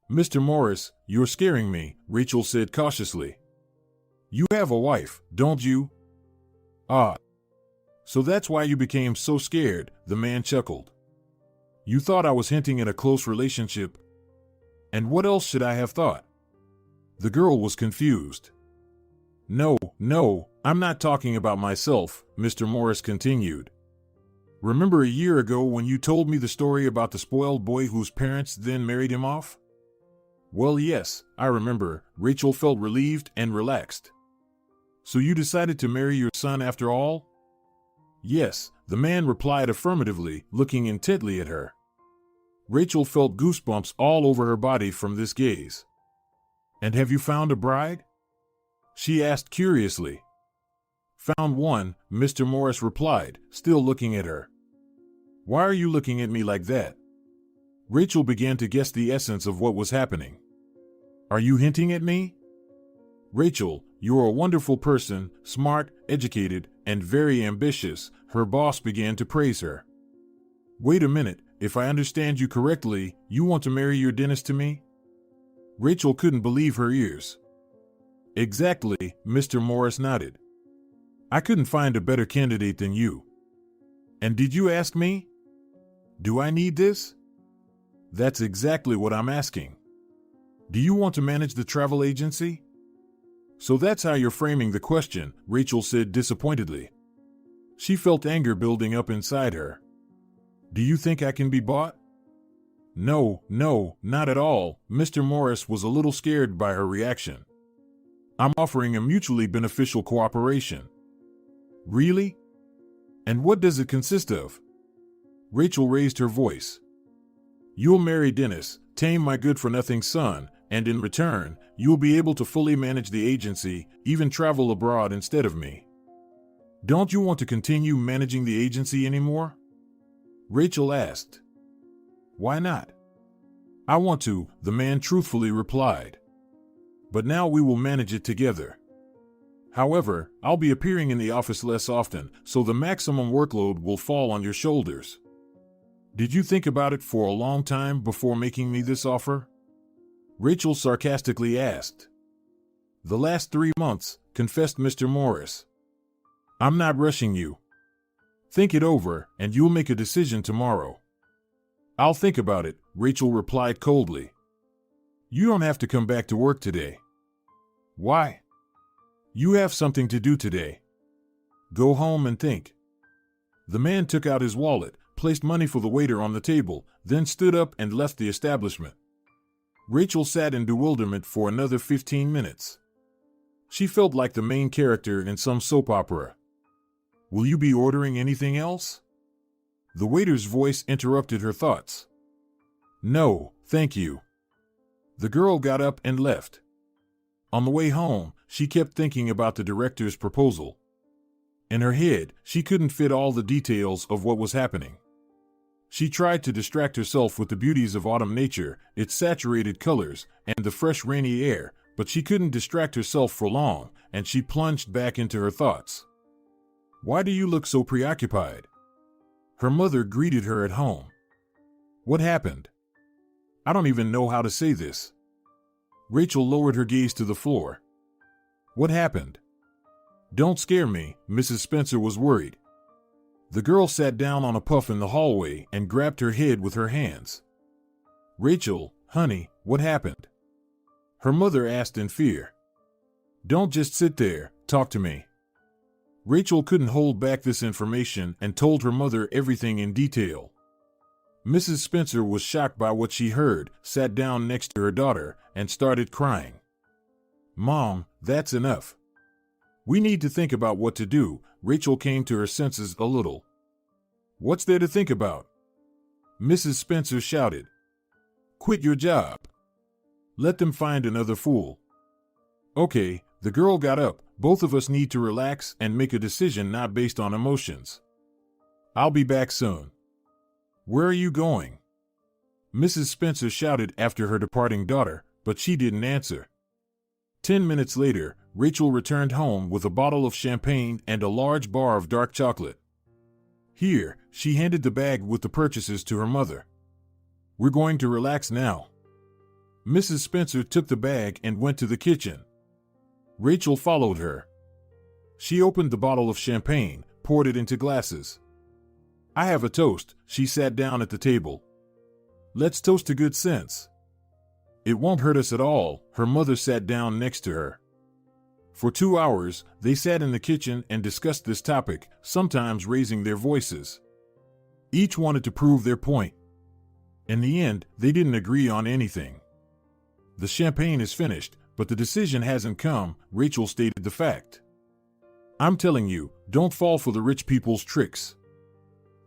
Mr. Morris, you're scaring me, Rachel said cautiously. You have a wife, don't you? Ah. So that's why you became so scared, the man chuckled. You thought I was hinting at a close relationship? And what else should I have thought? The girl was confused. No, I'm not talking about myself, Mr. Morris continued. Remember a year ago when you told me the story about the spoiled boy whose parents then married him off? Well, yes, I remember. Rachel felt relieved and relaxed. So you decided to marry your son after all? Yes, the man replied affirmatively, looking intently at her. Rachel felt goosebumps all over her body from this gaze. And have you found a bride? She asked curiously. Found one, Mr. Morris replied, still looking at her. Why are you looking at me like that? Rachel began to guess the essence of what was happening. Are you hinting at me? Rachel, you're a wonderful person, smart, educated, and very ambitious, her boss began to praise her. Wait a minute, if I understand you correctly, you want to marry your dentist to me? Rachel couldn't believe her ears. Exactly, Mr. Morris nodded. I couldn't find a better candidate than you. And did you ask me? Do I need this? That's exactly what I'm asking. Do you want to manage the travel agency? So that's how you're framing the question, Rachel said disappointedly. She felt anger building up inside her. Do you think I can be bought? No, not at all. Mr. Morris was a little scared by her reaction. I'm offering a mutually beneficial cooperation. Really? And what does it consist of? Rachel raised her voice. You'll marry Dennis, tame my good-for-nothing son, and in return, you'll be able to fully manage the agency, even travel abroad instead of me. Don't you want to continue managing the agency anymore? Rachel asked. Why not? I want to, the man truthfully replied. But now we will manage it together. However, I'll be appearing in the office less often, so the maximum workload will fall on your shoulders. Did you think about it for a long time before making me this offer? Rachel sarcastically asked. The last 3 months, confessed Mr. Morris. I'm not rushing you. Think it over, and you'll make a decision tomorrow. I'll think about it, Rachel replied coldly. You don't have to come back to work today. Why? You have something to do today. Go home and think. The man took out his wallet, placed money for the waiter on the table, then stood up and left the establishment. Rachel sat in bewilderment for another 15 minutes. She felt like the main character in some soap opera. Will you be ordering anything else? The waiter's voice interrupted her thoughts. No, thank you. The girl got up and left. On the way home, she kept thinking about the director's proposal. In her head, she couldn't fit all the details of what was happening. She tried to distract herself with the beauties of autumn nature, its saturated colors, and the fresh rainy air, but she couldn't distract herself for long, and she plunged back into her thoughts. Why do you look so preoccupied? Her mother greeted her at home. What happened? I don't even know how to say this. Rachel lowered her gaze to the floor. What happened? Don't scare me, Mrs. Spencer was worried. The girl sat down on a puff in the hallway and grabbed her head with her hands. Rachel, honey, what happened? Her mother asked in fear. Don't just sit there, talk to me. Rachel couldn't hold back this information and told her mother everything in detail. Mrs. Spencer was shocked by what she heard, sat down next to her daughter, and started crying. Mom, that's enough. We need to think about what to do. Rachel came to her senses a little. What's there to think about? Mrs. Spencer shouted. Quit your job. Let them find another fool. Okay, the girl got up. Both of us need to relax and make a decision not based on emotions. I'll be back soon. Where are you going? Mrs. Spencer shouted after her departing daughter, but she didn't answer. 10 minutes later, Rachel returned home with a bottle of champagne and a large bar of dark chocolate. Here, she handed the bag with the purchases to her mother. "We're going to relax now." Mrs. Spencer took the bag and went to the kitchen. Rachel followed her. She opened the bottle of champagne, poured it into glasses. "I have a toast." She sat down at the table. "Let's toast to good sense." "It won't hurt us at all." Her mother sat down next to her. For 2 hours, they sat in the kitchen and discussed this topic, sometimes raising their voices. Each wanted to prove their point. In the end, they didn't agree on anything. "The champagne is finished, but the decision hasn't come," Rachel stated the fact. "I'm telling you, don't fall for the rich people's tricks.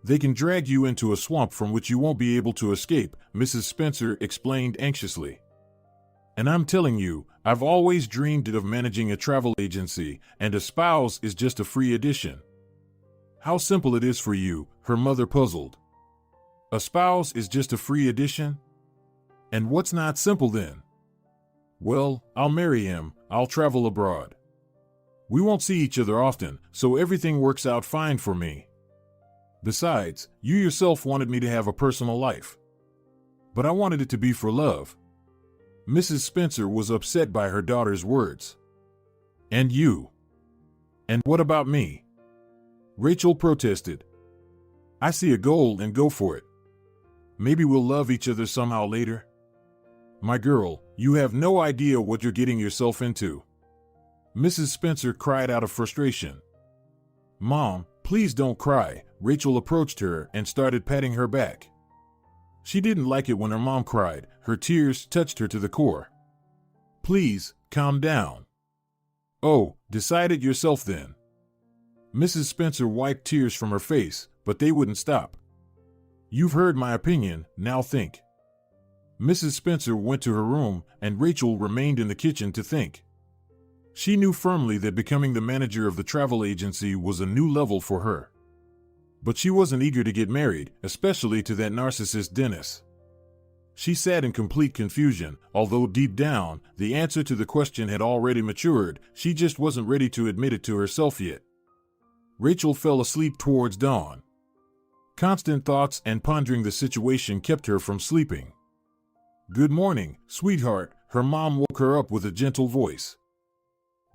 They can drag you into a swamp from which you won't be able to escape," Mrs. Spencer explained anxiously. "And I'm telling you, I've always dreamed of managing a travel agency, and a spouse is just a free addition." "How simple it is for you," her mother puzzled. "A spouse is just a free addition? And what's not simple then?" "Well, I'll marry him, I'll travel abroad. We won't see each other often, so everything works out fine for me. Besides, you yourself wanted me to have a personal life. But I wanted it to be for love." Mrs. Spencer was upset by her daughter's words. "And you? And what about me?" Rachel protested. "I see a goal and go for it. Maybe we'll love each other somehow later." "My girl, you have no idea what you're getting yourself into." Mrs. Spencer cried out of frustration. "Mom, please don't cry." Rachel approached her and started patting her back. She didn't like it when her mom cried. Her tears touched her to the core. "Please, calm down." "Oh, decide it yourself then." Mrs. Spencer wiped tears from her face, but they wouldn't stop. "You've heard my opinion, now think." Mrs. Spencer went to her room, and Rachel remained in the kitchen to think. She knew firmly that becoming the manager of the travel agency was a new level for her. But she wasn't eager to get married, especially to that narcissist Dennis. She sat in complete confusion, although deep down, the answer to the question had already matured. She just wasn't ready to admit it to herself yet. Rachel fell asleep towards dawn. Constant thoughts and pondering the situation kept her from sleeping. "Good morning, sweetheart," her mom woke her up with a gentle voice.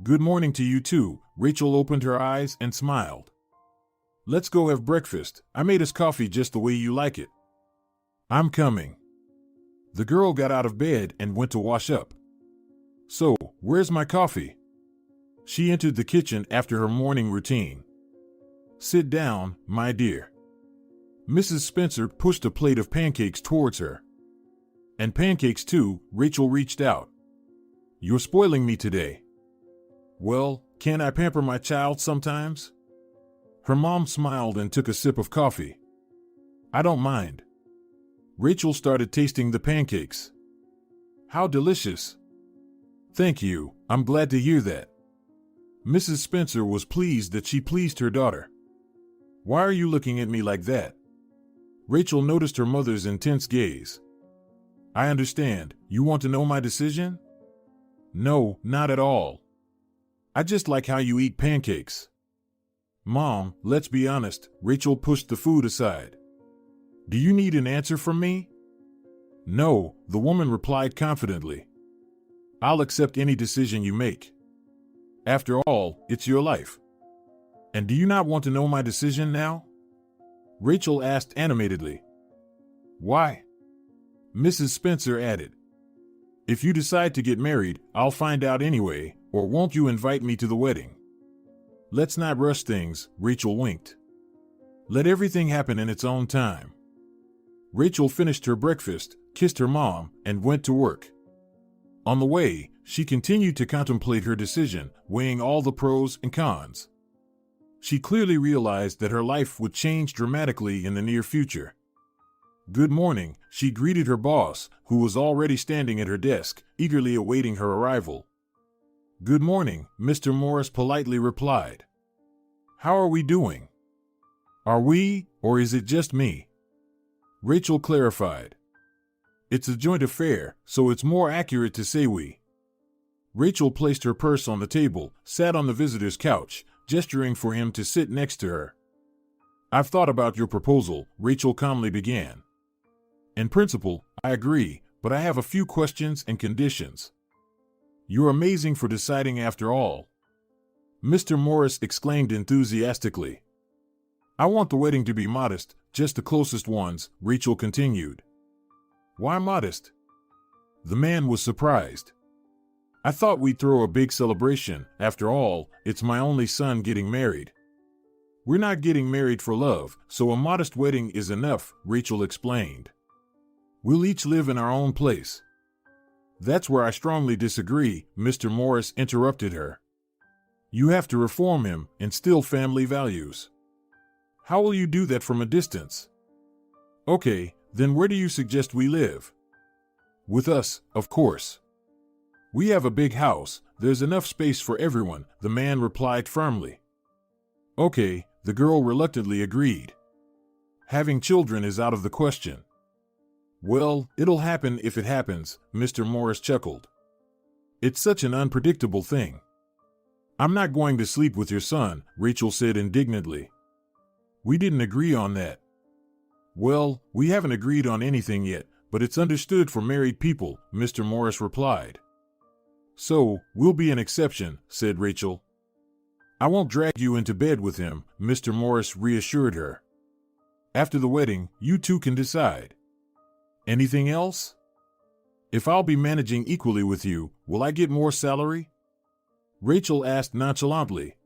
"Good morning to you too." Rachel opened her eyes and smiled. "Let's go have breakfast. I made us coffee just the way you like it." "I'm coming." The girl got out of bed and went to wash up. "So, where's my coffee?" She entered the kitchen after her morning routine. "Sit down, my dear." Mrs. Spencer pushed a plate of pancakes towards her. "And pancakes too." Rachel reached out. "You're spoiling me today." "Well, can't I pamper my child sometimes?" Her mom smiled and took a sip of coffee. "I don't mind." Rachel started tasting the pancakes. "How delicious." "Thank you, I'm glad to hear that." Mrs. Spencer was pleased that she pleased her daughter. "Why are you looking at me like that?" Rachel noticed her mother's intense gaze. "I understand, you want to know my decision?" "No, not at all. I just like how you eat pancakes." "Mom, let's be honest." Rachel pushed the food aside. "Do you need an answer from me?" "No," the woman replied confidently. "I'll accept any decision you make. After all, it's your life." "And do you not want to know my decision now?" Rachel asked animatedly. "Why?" Mrs. Spencer added. "If you decide to get married, I'll find out anyway, or won't you invite me to the wedding?" "Let's not rush things," Rachel winked. "Let everything happen in its own time." Rachel finished her breakfast, kissed her mom, and went to work. On the way, she continued to contemplate her decision, weighing all the pros and cons. She clearly realized that her life would change dramatically in the near future. "Good morning," she greeted her boss, who was already standing at her desk, eagerly awaiting her arrival. "Good morning," Mr. Morris politely replied. "How are we doing?" "Are we, or is it just me?" Rachel clarified. "It's a joint affair, so it's more accurate to say we." Rachel placed her purse on the table, sat on the visitor's couch, gesturing for him to sit next to her. "I've thought about your proposal," Rachel calmly began. "In principle, I agree, but I have a few questions and conditions." "You're amazing for deciding after all," Mr. Morris exclaimed enthusiastically. "I want the wedding to be modest, just the closest ones," Rachel continued. "Why modest?" The man was surprised. "I thought we'd throw a big celebration. After all, it's my only son getting married." "We're not getting married for love, so a modest wedding is enough," Rachel explained. "We'll each live in our own place." "That's where I strongly disagree," Mr. Morris interrupted her. "You have to reform him, instill family values." "How will you do that from a distance?" "Okay, then where do you suggest we live?" "With us, of course. We have a big house, there's enough space for everyone," the man replied firmly. "Okay," the girl reluctantly agreed. "Having children is out of the question." "Well, it'll happen if it happens," Mr. Morris chuckled. "It's such an unpredictable thing." "I'm not going to sleep with your son," Rachel said indignantly. "We didn't agree on that." "Well, we haven't agreed on anything yet, but it's understood for married people," Mr. Morris replied. "So, we'll be an exception," said Rachel. "I won't drag you into bed with him," Mr. Morris reassured her. "After the wedding, you two can decide." "Anything else?" "If I'll be managing equally with you, will I get more salary?" Rachel asked nonchalantly.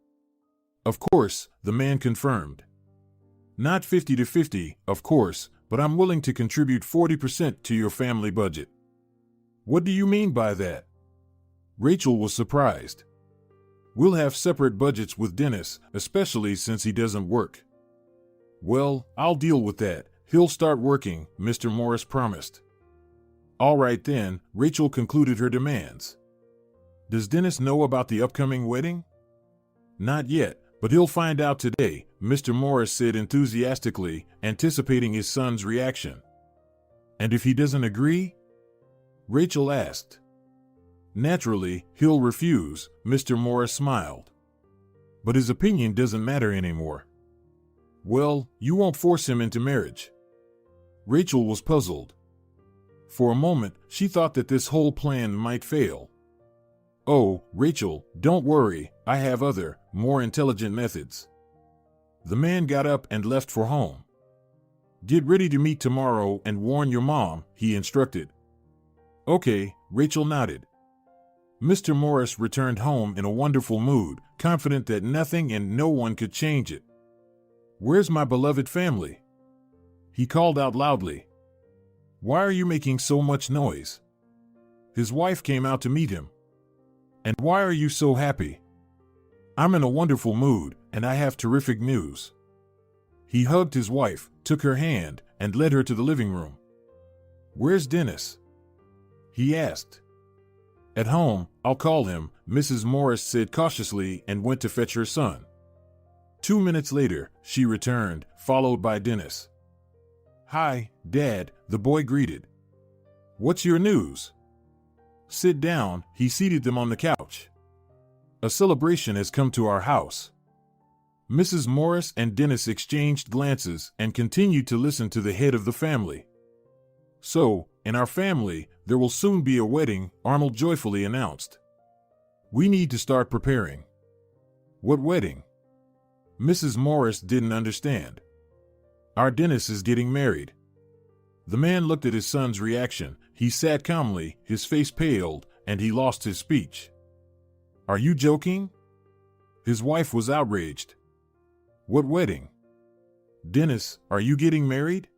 "Of course," the man confirmed. "Not 50-50, of course, but I'm willing to contribute 40% to your family budget." "What do you mean by that?" Rachel was surprised. "We'll have separate budgets with Dennis, especially since he doesn't work." "Well, I'll deal with that. He'll start working," Mr. Morris promised. "All right then," Rachel concluded her demands. "Does Dennis know about the upcoming wedding?" "Not yet, but he'll find out today," Mr. Morris said enthusiastically, anticipating his son's reaction. "And if he doesn't agree?" Rachel asked. "Naturally, he'll refuse," Mr. Morris smiled. "But his opinion doesn't matter anymore." "Well, you won't force him into marriage." Rachel was puzzled. For a moment, she thought that this whole plan might fail. "Oh, Rachel, don't worry, I have other, more intelligent methods." The man got up and left for home. "Get ready to meet tomorrow and warn your mom," he instructed. "Okay," Rachel nodded. Mr. Morris returned home in a wonderful mood, confident that nothing and no one could change it. "Where's my beloved family?" he called out loudly. "Why are you making so much noise?" His wife came out to meet him. "And why are you so happy?" "I'm in a wonderful mood, and I have terrific news." He hugged his wife, took her hand, and led her to the living room. "Where's Dennis?" he asked. "At home, I'll call him," Mrs. Morris said cautiously and went to fetch her son. 2 minutes later, she returned, followed by Dennis. "Hi, Dad," the boy greeted. "What's your news?" "Sit down," he seated them on the couch. "A celebration has come to our house." Mrs. Morris and Dennis exchanged glances and continued to listen to the head of the family. "So, in our family, there will soon be a wedding," Arnold joyfully announced. "We need to start preparing." "What wedding?" Mrs. Morris didn't understand. "Our Dennis is getting married." The man looked at his son's reaction. He sat calmly, his face paled, and he lost his speech. "Are you joking?" His wife was outraged. "What wedding?" "Dennis, are you getting married?"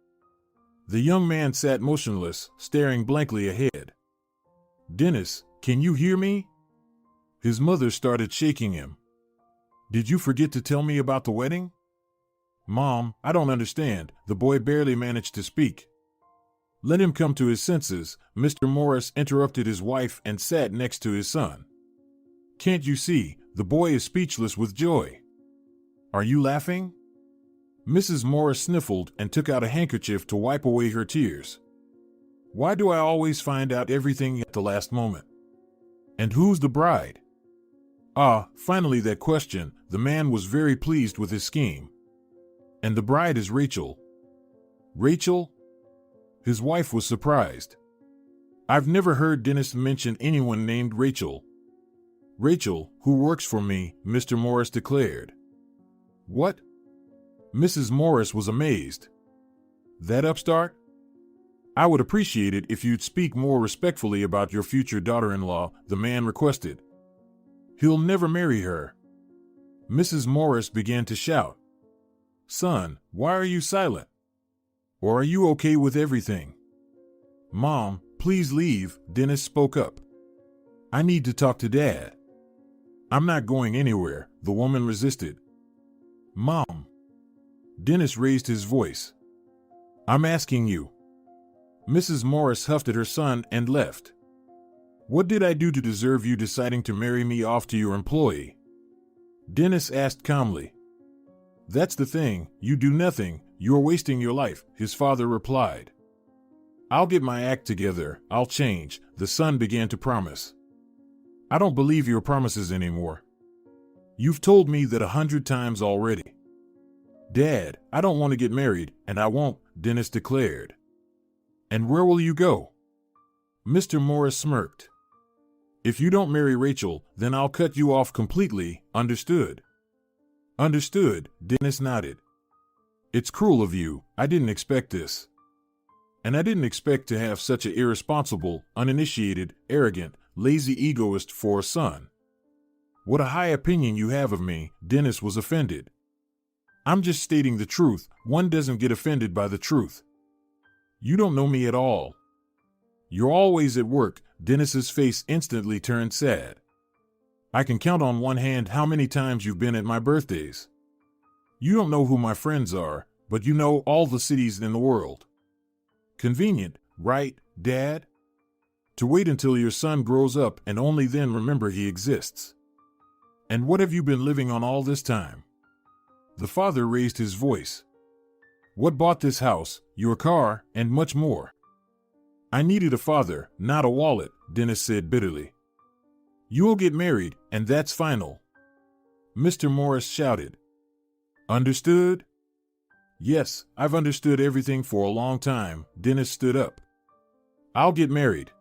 The young man sat motionless, staring blankly ahead. "Dennis, can you hear me?" His mother started shaking him. "Did you forget to tell me about the wedding?" "Mom, I don't understand," the boy barely managed to speak. "Let him come to his senses," Mr. Morris interrupted his wife and sat next to his son. "Can't you see, the boy is speechless with joy?" "Are you laughing?" Mrs. Morris sniffled and took out a handkerchief to wipe away her tears. "Why do I always find out everything at the last moment? And who's the bride? Ah, finally that question. The man was very pleased with his scheme. And the bride is Rachel. Rachel? His wife was surprised. I've never heard Dennis mention anyone named Rachel. Rachel, who works for me, Mr. Morris declared. What? Mrs. Morris was amazed. That upstart? I would appreciate it if you'd speak more respectfully about your future daughter-in-law, the man requested. He'll never marry her. Mrs. Morris began to shout. Son, why are you silent? Or are you okay with everything? Mom, please leave, Dennis spoke up. I need to talk to Dad. I'm not going anywhere, the woman resisted. Mom. Dennis raised his voice. I'm asking you. Mrs. Morris huffed at her son and left. What did I do to deserve you deciding to marry me off to your employee? Dennis asked calmly. That's the thing, you do nothing, you're wasting your life, his father replied. I'll get my act together, I'll change, the son began to promise. I don't believe your promises anymore. You've told me that 100 times already. Dad, I don't want to get married, and I won't, Dennis declared. And where will you go? Mr. Morris smirked. If you don't marry Rachel, then I'll cut you off completely, understood? Understood, Dennis nodded. It's cruel of you, I didn't expect this. And I didn't expect to have such an irresponsible, uninitiated, arrogant, lazy egoist for a son. What a high opinion you have of me, Dennis was offended. I'm just stating the truth, one doesn't get offended by the truth. You don't know me at all. You're always at work, Dennis's face instantly turned sad. I can count on one hand how many times you've been at my birthdays. You don't know who my friends are, but you know all the cities in the world. Convenient, right, Dad? To wait until your son grows up and only then remember he exists. And what have you been living on all this time? The father raised his voice. What bought this house, your car, and much more? I needed a father, not a wallet, Dennis said bitterly. You'll get married, and that's final. Mr. Morris shouted. Understood? Yes, I've understood everything for a long time, Dennis stood up. I'll get married.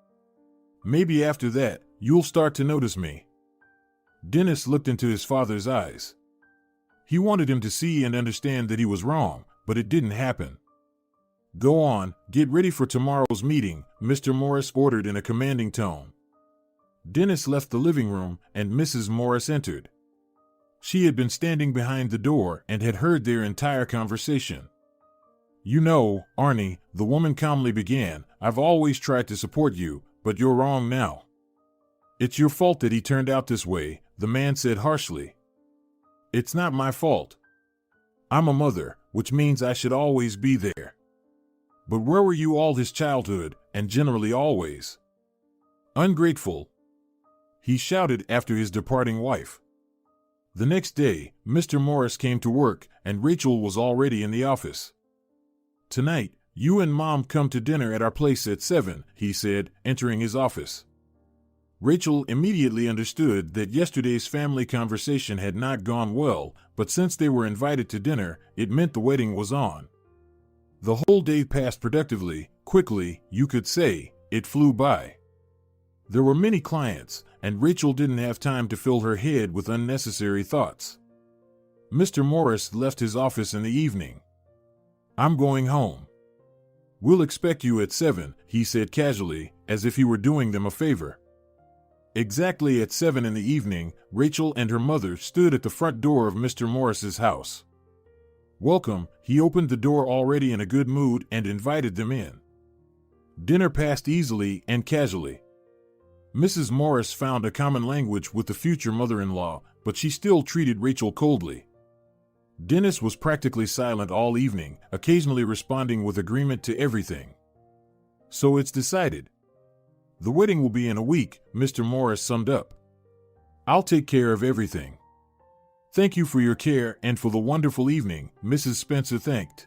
Maybe after that, you'll start to notice me. Dennis looked into his father's eyes. He wanted him to see and understand that he was wrong, but it didn't happen. Go on, get ready for tomorrow's meeting, Mr. Morris ordered in a commanding tone. Dennis left the living room, and Mrs. Morris entered. She had been standing behind the door and had heard their entire conversation. You know, Arnie, the woman calmly began, I've always tried to support you, but you're wrong now. It's your fault that he turned out this way, the man said harshly. It's not my fault. I'm a mother, which means I should always be there. But where were you all his childhood, and generally always? Ungrateful, he shouted after his departing wife. The next day, Mr. Morris came to work, and Rachel was already in the office. Tonight, you and Mom come to dinner at our place at 7, he said, entering his office. Rachel immediately understood that yesterday's family conversation had not gone well, but since they were invited to dinner, it meant the wedding was on. The whole day passed productively, quickly, you could say, it flew by. There were many clients, and Rachel didn't have time to fill her head with unnecessary thoughts. Mr. Morris left his office in the evening. I'm going home. We'll expect you at 7, he said casually, as if he were doing them a favor. Exactly at 7 in the evening, Rachel and her mother stood at the front door of Mr. Morris's house. Welcome, he opened the door already in a good mood and invited them in. Dinner passed easily and casually. Mrs. Morris found a common language with the future mother-in-law, but she still treated Rachel coldly. Dennis was practically silent all evening, occasionally responding with agreement to everything. So it's decided. The wedding will be in a week, Mr. Morris summed up. I'll take care of everything. Thank you for your care and for the wonderful evening, Mrs. Spencer thanked.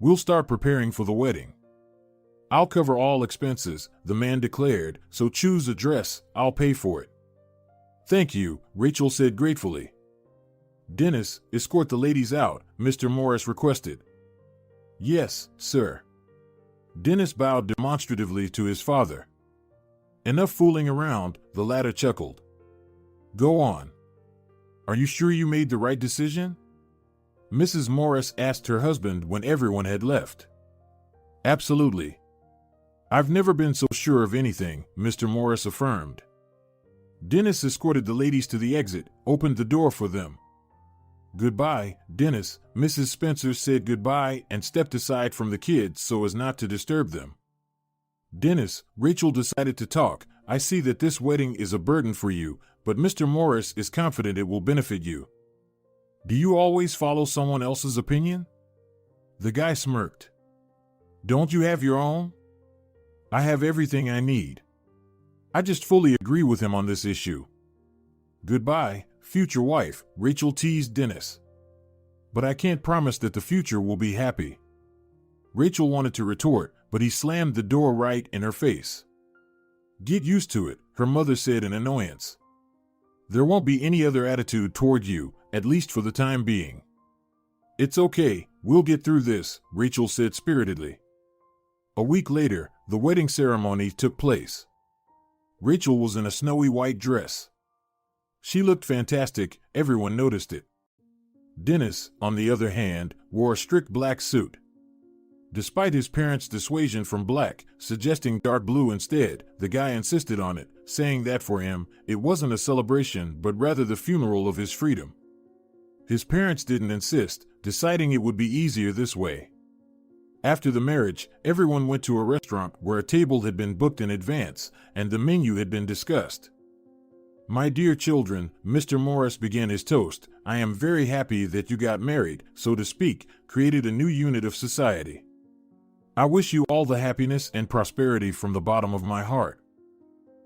We'll start preparing for the wedding. I'll cover all expenses, the man declared, so choose a dress, I'll pay for it. Thank you, Rachel said gratefully. Dennis, escort the ladies out, Mr. Morris requested. Yes, sir. Dennis bowed demonstratively to his father. Enough fooling around, the latter chuckled. Go on. Are you sure you made the right decision? Mrs. Morris asked her husband when everyone had left. Absolutely. I've never been so sure of anything, Mr. Morris affirmed. Dennis escorted the ladies to the exit, opened the door for them. Goodbye, Dennis, Mrs. Spencer said goodbye and stepped aside from the kids so as not to disturb them. Dennis, Rachel decided to talk. I see that this wedding is a burden for you, but Mr. Morris is confident it will benefit you. Do you always follow someone else's opinion? The guy smirked. Don't you have your own? I have everything I need. I just fully agree with him on this issue. Goodbye, future wife, Rachel teased Dennis. But I can't promise that the future will be happy. Rachel wanted to retort, but he slammed the door right in her face. Get used to it, her mother said in annoyance. There won't be any other attitude toward you, at least for the time being. It's okay, we'll get through this, Rachel said spiritedly. A week later, the wedding ceremony took place. Rachel was in a snowy white dress. She looked fantastic, everyone noticed it. Dennis, on the other hand, wore a strict black suit. Despite his parents' dissuasion from black, suggesting dark blue instead, the guy insisted on it, saying that for him, it wasn't a celebration but rather the funeral of his freedom. His parents didn't insist, deciding it would be easier this way. After the marriage, everyone went to a restaurant where a table had been booked in advance, and the menu had been discussed. My dear children, Mr. Morris began his toast, I am very happy that you got married, so to speak, created a new unit of society. I wish you all the happiness and prosperity from the bottom of my heart.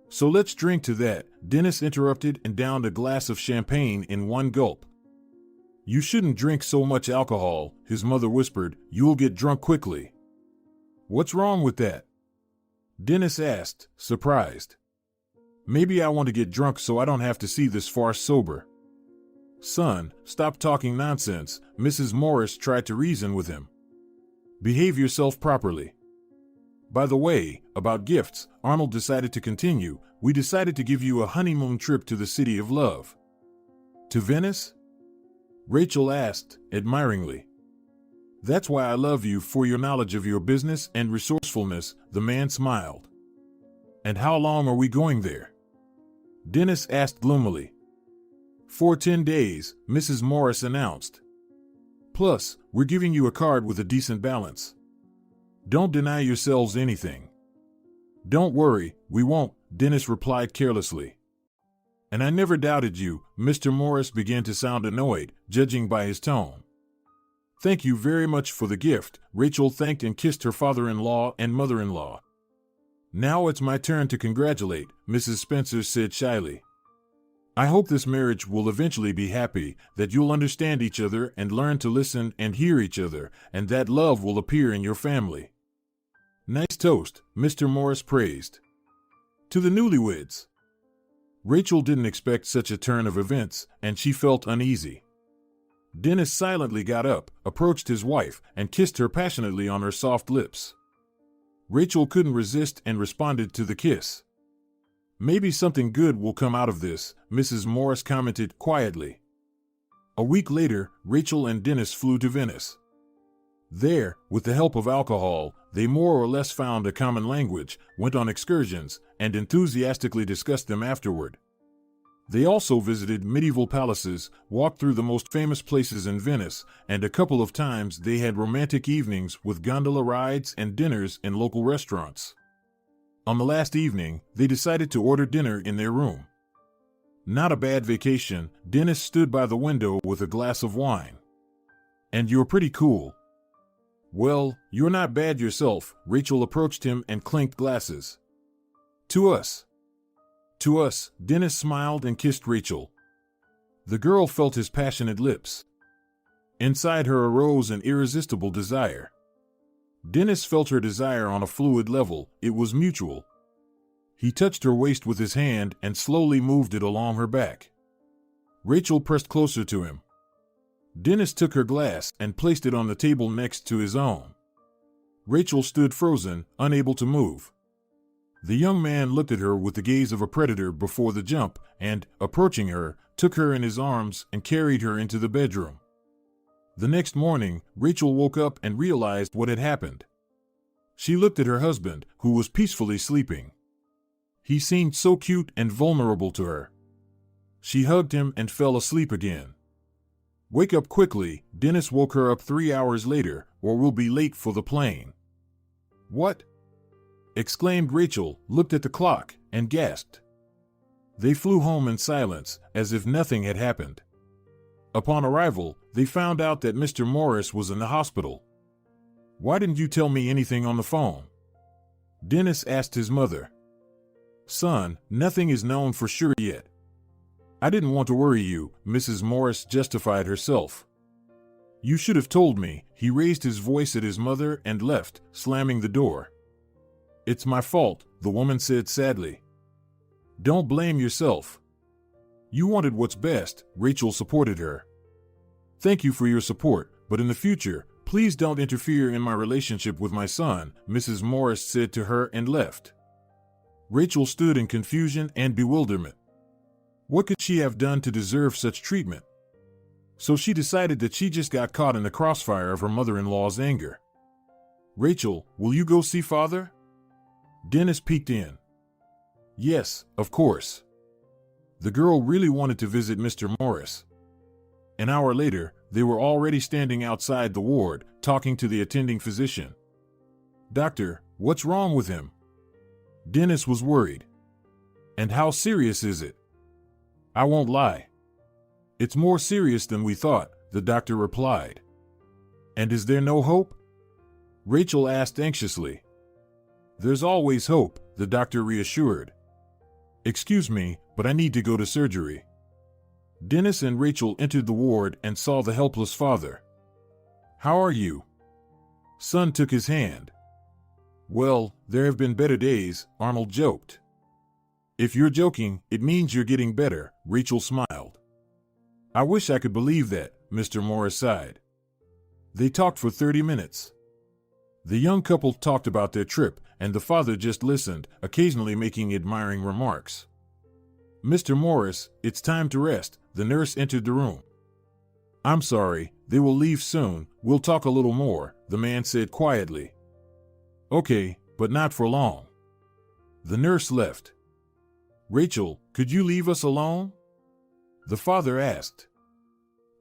So let's drink to that, Dennis interrupted and downed a glass of champagne in one gulp. You shouldn't drink so much alcohol, his mother whispered, you'll get drunk quickly. What's wrong with that? Dennis asked, surprised. Maybe I want to get drunk so I don't have to see this farce sober. Son, stop talking nonsense, Mrs. Morris tried to reason with him. Behave yourself properly. By the way, about gifts, Arnold decided to continue. We decided to give you a honeymoon trip to the city of love. To Venice? Rachel asked, admiringly. That's why I love you, for your knowledge of your business and resourcefulness, the man smiled. And how long are we going there? Dennis asked gloomily. For 10 days, Mrs. Morris announced. Plus, we're giving you a card with a decent balance. Don't deny yourselves anything. Don't worry, we won't, Dennis replied carelessly. And I never doubted you, Mr. Morris began to sound annoyed, judging by his tone. Thank you very much for the gift, Rachel thanked and kissed her father-in-law and mother-in-law. Now it's my turn to congratulate, Mrs. Spencer said shyly. I hope this marriage will eventually be happy, that you'll understand each other and learn to listen and hear each other, and that love will appear in your family. Nice toast, Mr. Morris praised. To the newlyweds. Rachel didn't expect such a turn of events, and she felt uneasy. Dennis silently got up, approached his wife, and kissed her passionately on her soft lips. Rachel couldn't resist and responded to the kiss. Maybe something good will come out of this, Mrs. Morris commented quietly. A week later, Rachel and Dennis flew to Venice. There, with the help of alcohol, they more or less found a common language, went on excursions, and enthusiastically discussed them afterward. They also visited medieval palaces, walked through the most famous places in Venice, and a couple of times they had romantic evenings with gondola rides and dinners in local restaurants. On the last evening, they decided to order dinner in their room. Not a bad vacation, Dennis stood by the window with a glass of wine. And you're pretty cool. Well, you're not bad yourself, Rachel approached him and clinked glasses. To us. To us, Dennis smiled and kissed Rachel. The girl felt his passionate lips. Inside her arose an irresistible desire. Dennis felt her desire on a fluid level. It was mutual. He touched her waist with his hand and slowly moved it along her back. Rachel pressed closer to him. Dennis took her glass and placed it on the table next to his own. Rachel stood frozen, unable to move. The young man looked at her with the gaze of a predator before the jump and, approaching her, took her in his arms and carried her into the bedroom. The next morning, Rachel woke up and realized what had happened. She looked at her husband, who was peacefully sleeping. He seemed so cute and vulnerable to her. She hugged him and fell asleep again. "Wake up quickly," Dennis woke her up 3 hours later, "or we'll be late for the plane." "What?" exclaimed Rachel, looked at the clock, and gasped. They flew home in silence, as if nothing had happened. Upon arrival, they found out that Mr. Morris was in the hospital. "Why didn't you tell me anything on the phone?" Dennis asked his mother. "Son, nothing is known for sure yet. I didn't want to worry you," Mrs. Morris justified herself. "You should have told me." He raised his voice at his mother and left, slamming the door. "It's my fault," the woman said sadly. "Don't blame yourself. You wanted what's best," Rachel supported her. "Thank you for your support, but in the future, please don't interfere in my relationship with my son," Mrs. Morris said to her and left. Rachel stood in confusion and bewilderment. What could she have done to deserve such treatment? So she decided that she just got caught in the crossfire of her mother-in-law's anger. "Rachel, will you go see father?" Dennis peeked in. Yes, of course. The girl really wanted to visit Mr. Morris. An hour later, they were already standing outside the ward, talking to the attending physician. "Doctor, what's wrong with him?" Dennis was worried. "And how serious is it?" "I won't lie. It's more serious than we thought," the doctor replied. "And is there no hope?" Rachel asked anxiously. "There's always hope," the doctor reassured. "Excuse me, but I need to go to surgery." Dennis and Rachel entered the ward and saw the helpless father. "How are you?" Son took his hand. "Well, there have been better days," Arnold joked. "If you're joking, it means you're getting better," Rachel smiled. "I wish I could believe that," Mr. Morris sighed. They talked for 30 minutes. The young couple talked about their trip, and the father just listened, occasionally making admiring remarks. "Mr. Morris, it's time to rest," the nurse entered the room. "I'm sorry, they will leave soon, we'll talk a little more," the man said quietly. "Okay, but not for long." The nurse left. "Rachel, could you leave us alone?" the father asked.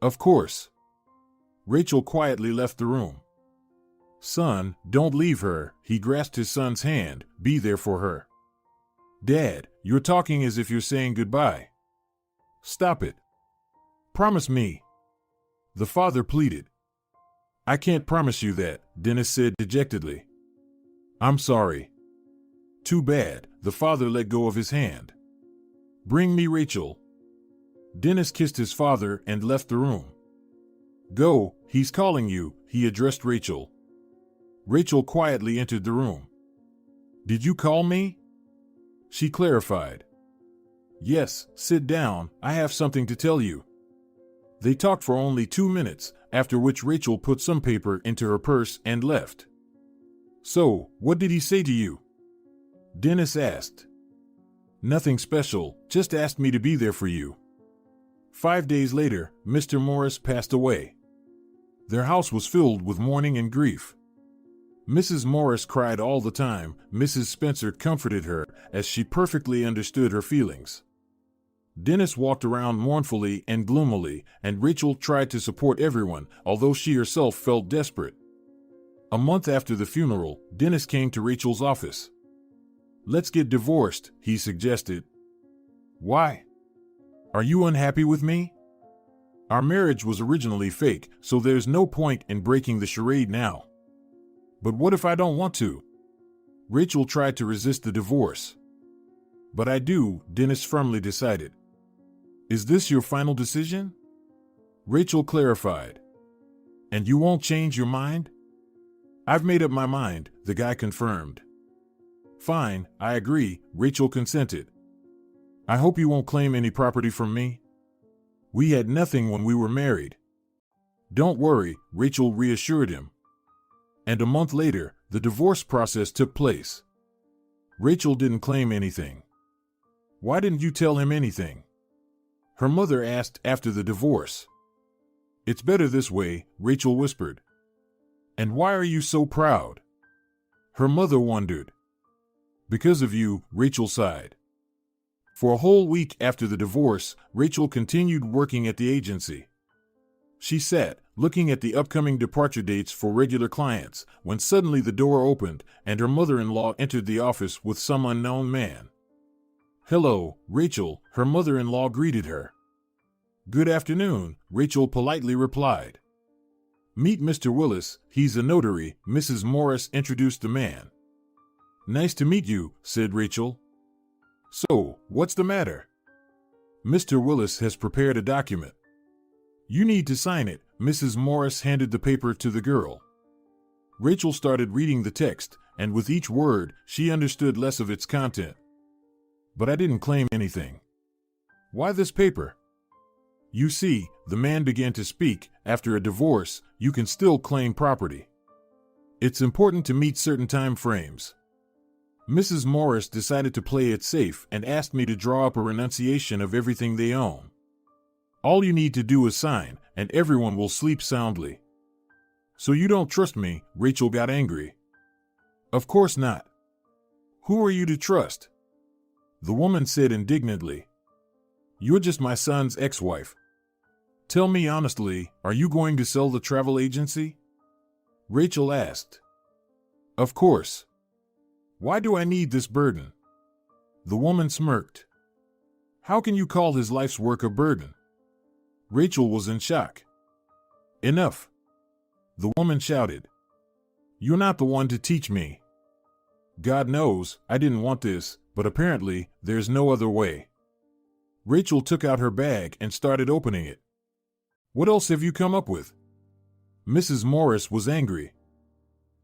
"Of course." Rachel quietly left the room. "Son, don't leave her," he grasped his son's hand, "be there for her." "Dad, you're talking as if you're saying goodbye." "Stop it. Promise me." The father pleaded. "I can't promise you that," Dennis said dejectedly. "I'm sorry." "Too bad," the father let go of his hand. "Bring me Rachel." Dennis kissed his father and left the room. "Go, he's calling you," he addressed Rachel. Rachel quietly entered the room. "Did you call me?" She clarified. "Yes, sit down, I have something to tell you." They talked for only 2 minutes, after which Rachel put some paper into her purse and left. "So, what did he say to you?" Dennis asked. "Nothing special, just asked me to be there for you." 5 days later, Mr. Morris passed away. Their house was filled with mourning and grief. Mrs. Morris cried all the time. Mrs. Spencer comforted her, as she perfectly understood her feelings. Dennis walked around mournfully and gloomily, and Rachel tried to support everyone, although she herself felt desperate. A month after the funeral, Dennis came to Rachel's office. "Let's get divorced," he suggested. "Why? Are you unhappy with me? Our marriage was originally fake, so there's no point in breaking the charade now." "But what if I don't want to?" Rachel tried to resist the divorce. "But I do," Dennis firmly decided. "Is this your final decision?" Rachel clarified. "And you won't change your mind?" I've made up my mind, the guy confirmed. Fine, I agree, Rachel consented. I hope you won't claim any property from me. We had nothing when we were married. Don't worry, Rachel reassured him. And a month later, the divorce process took place. Rachel didn't claim anything. Why didn't you tell him anything? Her mother asked after the divorce. It's better this way, Rachel whispered. And why are you so proud? Her mother wondered. Because of you, Rachel sighed. For a whole week after the divorce, Rachel continued working at the agency. She sat, looking at the upcoming departure dates for regular clients, when suddenly the door opened and her mother-in-law entered the office with some unknown man. Hello, Rachel, her mother-in-law greeted her. Good afternoon, Rachel politely replied. Meet Mr. Willis, he's a notary, Mrs. Morris introduced the man. Nice to meet you, said Rachel. So, what's the matter? Mr. Willis has prepared a document. You need to sign it, Mrs. Morris handed the paper to the girl. Rachel started reading the text, and with each word, she understood less of its content. But I didn't claim anything. Why this paper? You see, the man began to speak, after a divorce, you can still claim property. It's important to meet certain time frames. Mrs. Morris decided to play it safe and asked me to draw up a renunciation of everything they own. All you need to do is sign, and everyone will sleep soundly. So you don't trust me, Rachel got angry. Of course not. Who are you to trust? The woman said indignantly. You're just my son's ex-wife. Tell me honestly, are you going to sell the travel agency? Rachel asked. Of course. Why do I need this burden? The woman smirked. How can you call his life's work a burden? Rachel was in shock. Enough. The woman shouted. You're not the one to teach me. God knows, I didn't want this, but apparently, there's no other way. Rachel took out her bag and started opening it. What else have you come up with? Mrs. Morris was angry.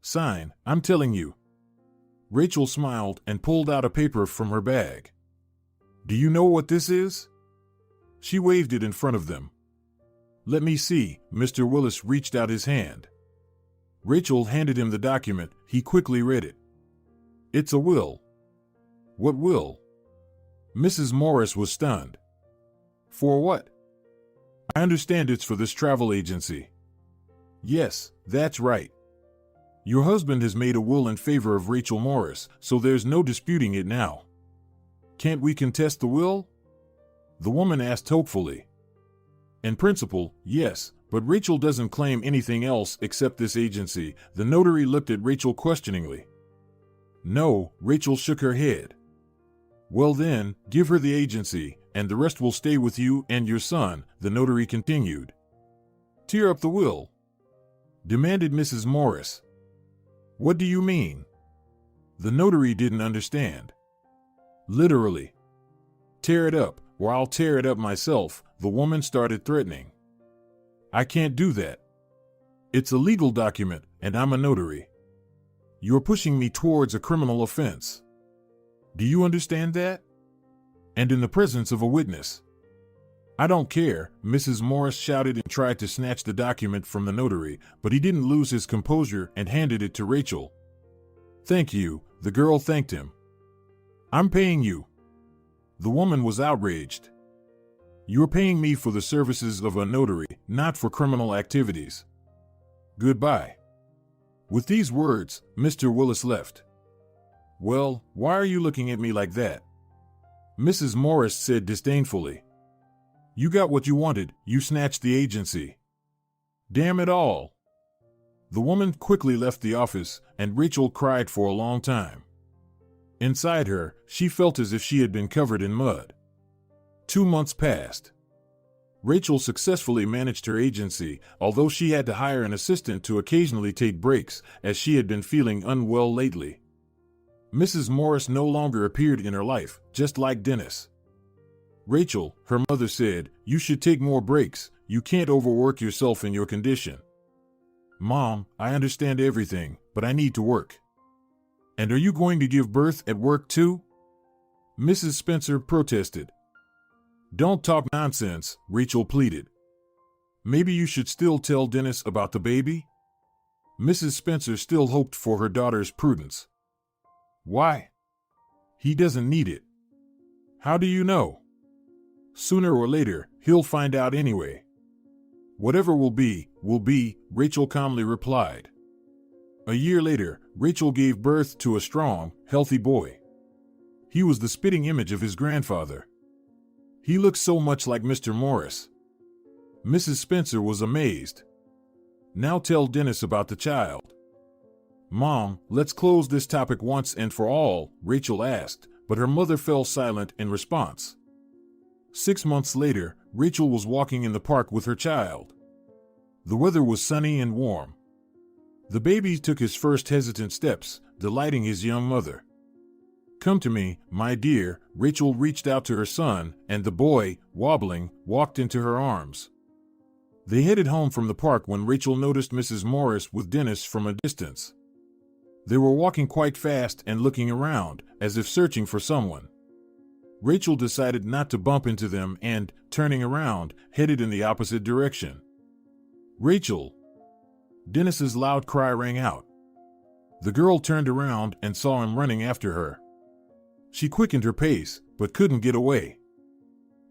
Sign, I'm telling you. Rachel smiled and pulled out a paper from her bag. Do you know what this is? She waved it in front of them. Let me see, Mr. Willis reached out his hand. Rachel handed him the document, he quickly read it. It's a will. What will? Mrs. Morris was stunned. For what? I understand it's for this travel agency. Yes, that's right. Your husband has made a will in favor of Rachel Morris, so there's no disputing it now. Can't we contest the will? The woman asked hopefully. In principle, yes, but Rachel doesn't claim anything else except this agency. The notary looked at Rachel questioningly. No, Rachel shook her head. Well then, give her the agency, and the rest will stay with you and your son, the notary continued. Tear up the will, demanded Mrs. Morris. What do you mean? The notary didn't understand. Literally. Tear it up, or I'll tear it up myself, the woman started threatening. I can't do that. It's a legal document, and I'm a notary. You're pushing me towards a criminal offense. Do you understand that? And in the presence of a witness. I don't care, Mrs. Morris shouted and tried to snatch the document from the notary, but he didn't lose his composure and handed it to Rachel. Thank you, the girl thanked him. I'm paying you. The woman was outraged. You're paying me for the services of a notary, not for criminal activities. Goodbye. With these words, Mr. Willis left. Well, why are you looking at me like that? Mrs. Morris said disdainfully. You got what you wanted, you snatched the agency. Damn it all. The woman quickly left the office, and Rachel cried for a long time. Inside her, she felt as if she had been covered in mud. 2 months passed. Rachel successfully managed her agency, although she had to hire an assistant to occasionally take breaks, as she had been feeling unwell lately. Mrs. Morris no longer appeared in her life, just like Dennis. Rachel, her mother said, you should take more breaks, you can't overwork yourself in your condition. Mom, I understand everything, but I need to work. And are you going to give birth at work too? Mrs. Spencer protested. Don't talk nonsense, Rachel pleaded. Maybe you should still tell Dennis about the baby? Mrs. Spencer still hoped for her daughter's prudence. Why? He doesn't need it. How do you know? Sooner or later, he'll find out anyway. Whatever will be, Rachel calmly replied. A year later, Rachel gave birth to a strong, healthy boy. He was the spitting image of his grandfather. He looked so much like Mr. Morris. Mrs. Spencer was amazed. Now tell Dennis about the child. Mom, let's close this topic once and for all, Rachel asked, but her mother fell silent in response. 6 months later, Rachel was walking in the park with her child. The weather was sunny and warm. The baby took his first hesitant steps, delighting his young mother. Come to me, my dear, Rachel reached out to her son, and the boy, wobbling, walked into her arms. They headed home from the park when Rachel noticed Mrs. Morris with Dennis from a distance. They were walking quite fast and looking around, as if searching for someone. Rachel decided not to bump into them and, turning around, headed in the opposite direction. Rachel! Dennis's loud cry rang out. The girl turned around and saw him running after her. She quickened her pace, but couldn't get away.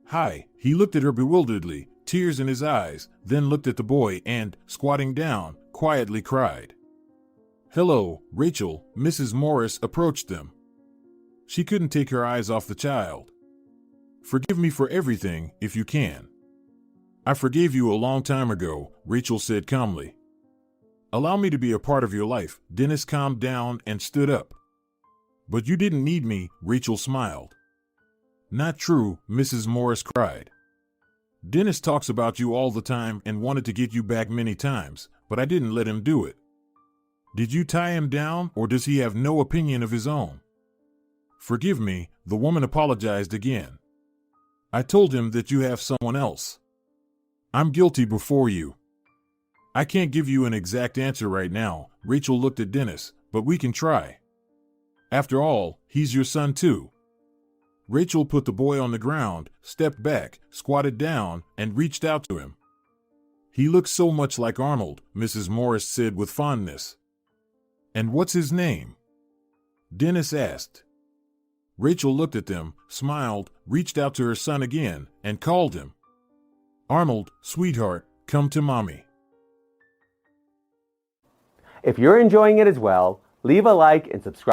Hi, he looked at her bewilderedly, tears in his eyes, then looked at the boy and, squatting down, quietly cried. Hello, Rachel, Mrs. Morris approached them. She couldn't take her eyes off the child. Forgive me for everything, if you can. I forgave you a long time ago, Rachel said calmly. Allow me to be a part of your life. Dennis calmed down and stood up. But you didn't need me, Rachel smiled. Not true, Mrs. Morris cried. Dennis talks about you all the time and wanted to get you back many times, but I didn't let him do it. Did you tie him down, or does he have no opinion of his own? Forgive me, the woman apologized again. I told him that you have someone else. I'm guilty before you. I can't give you an exact answer right now, Rachel looked at Dennis, but we can try. After all, he's your son too. Rachel put the boy on the ground, stepped back, squatted down, and reached out to him. He looks so much like Arnold, Mrs. Morris said with fondness. And what's his name? Dennis asked. Rachel looked at them, smiled, reached out to her son again, and called him. Arnold, sweetheart, come to mommy. If you're enjoying it as well, leave a like and subscribe.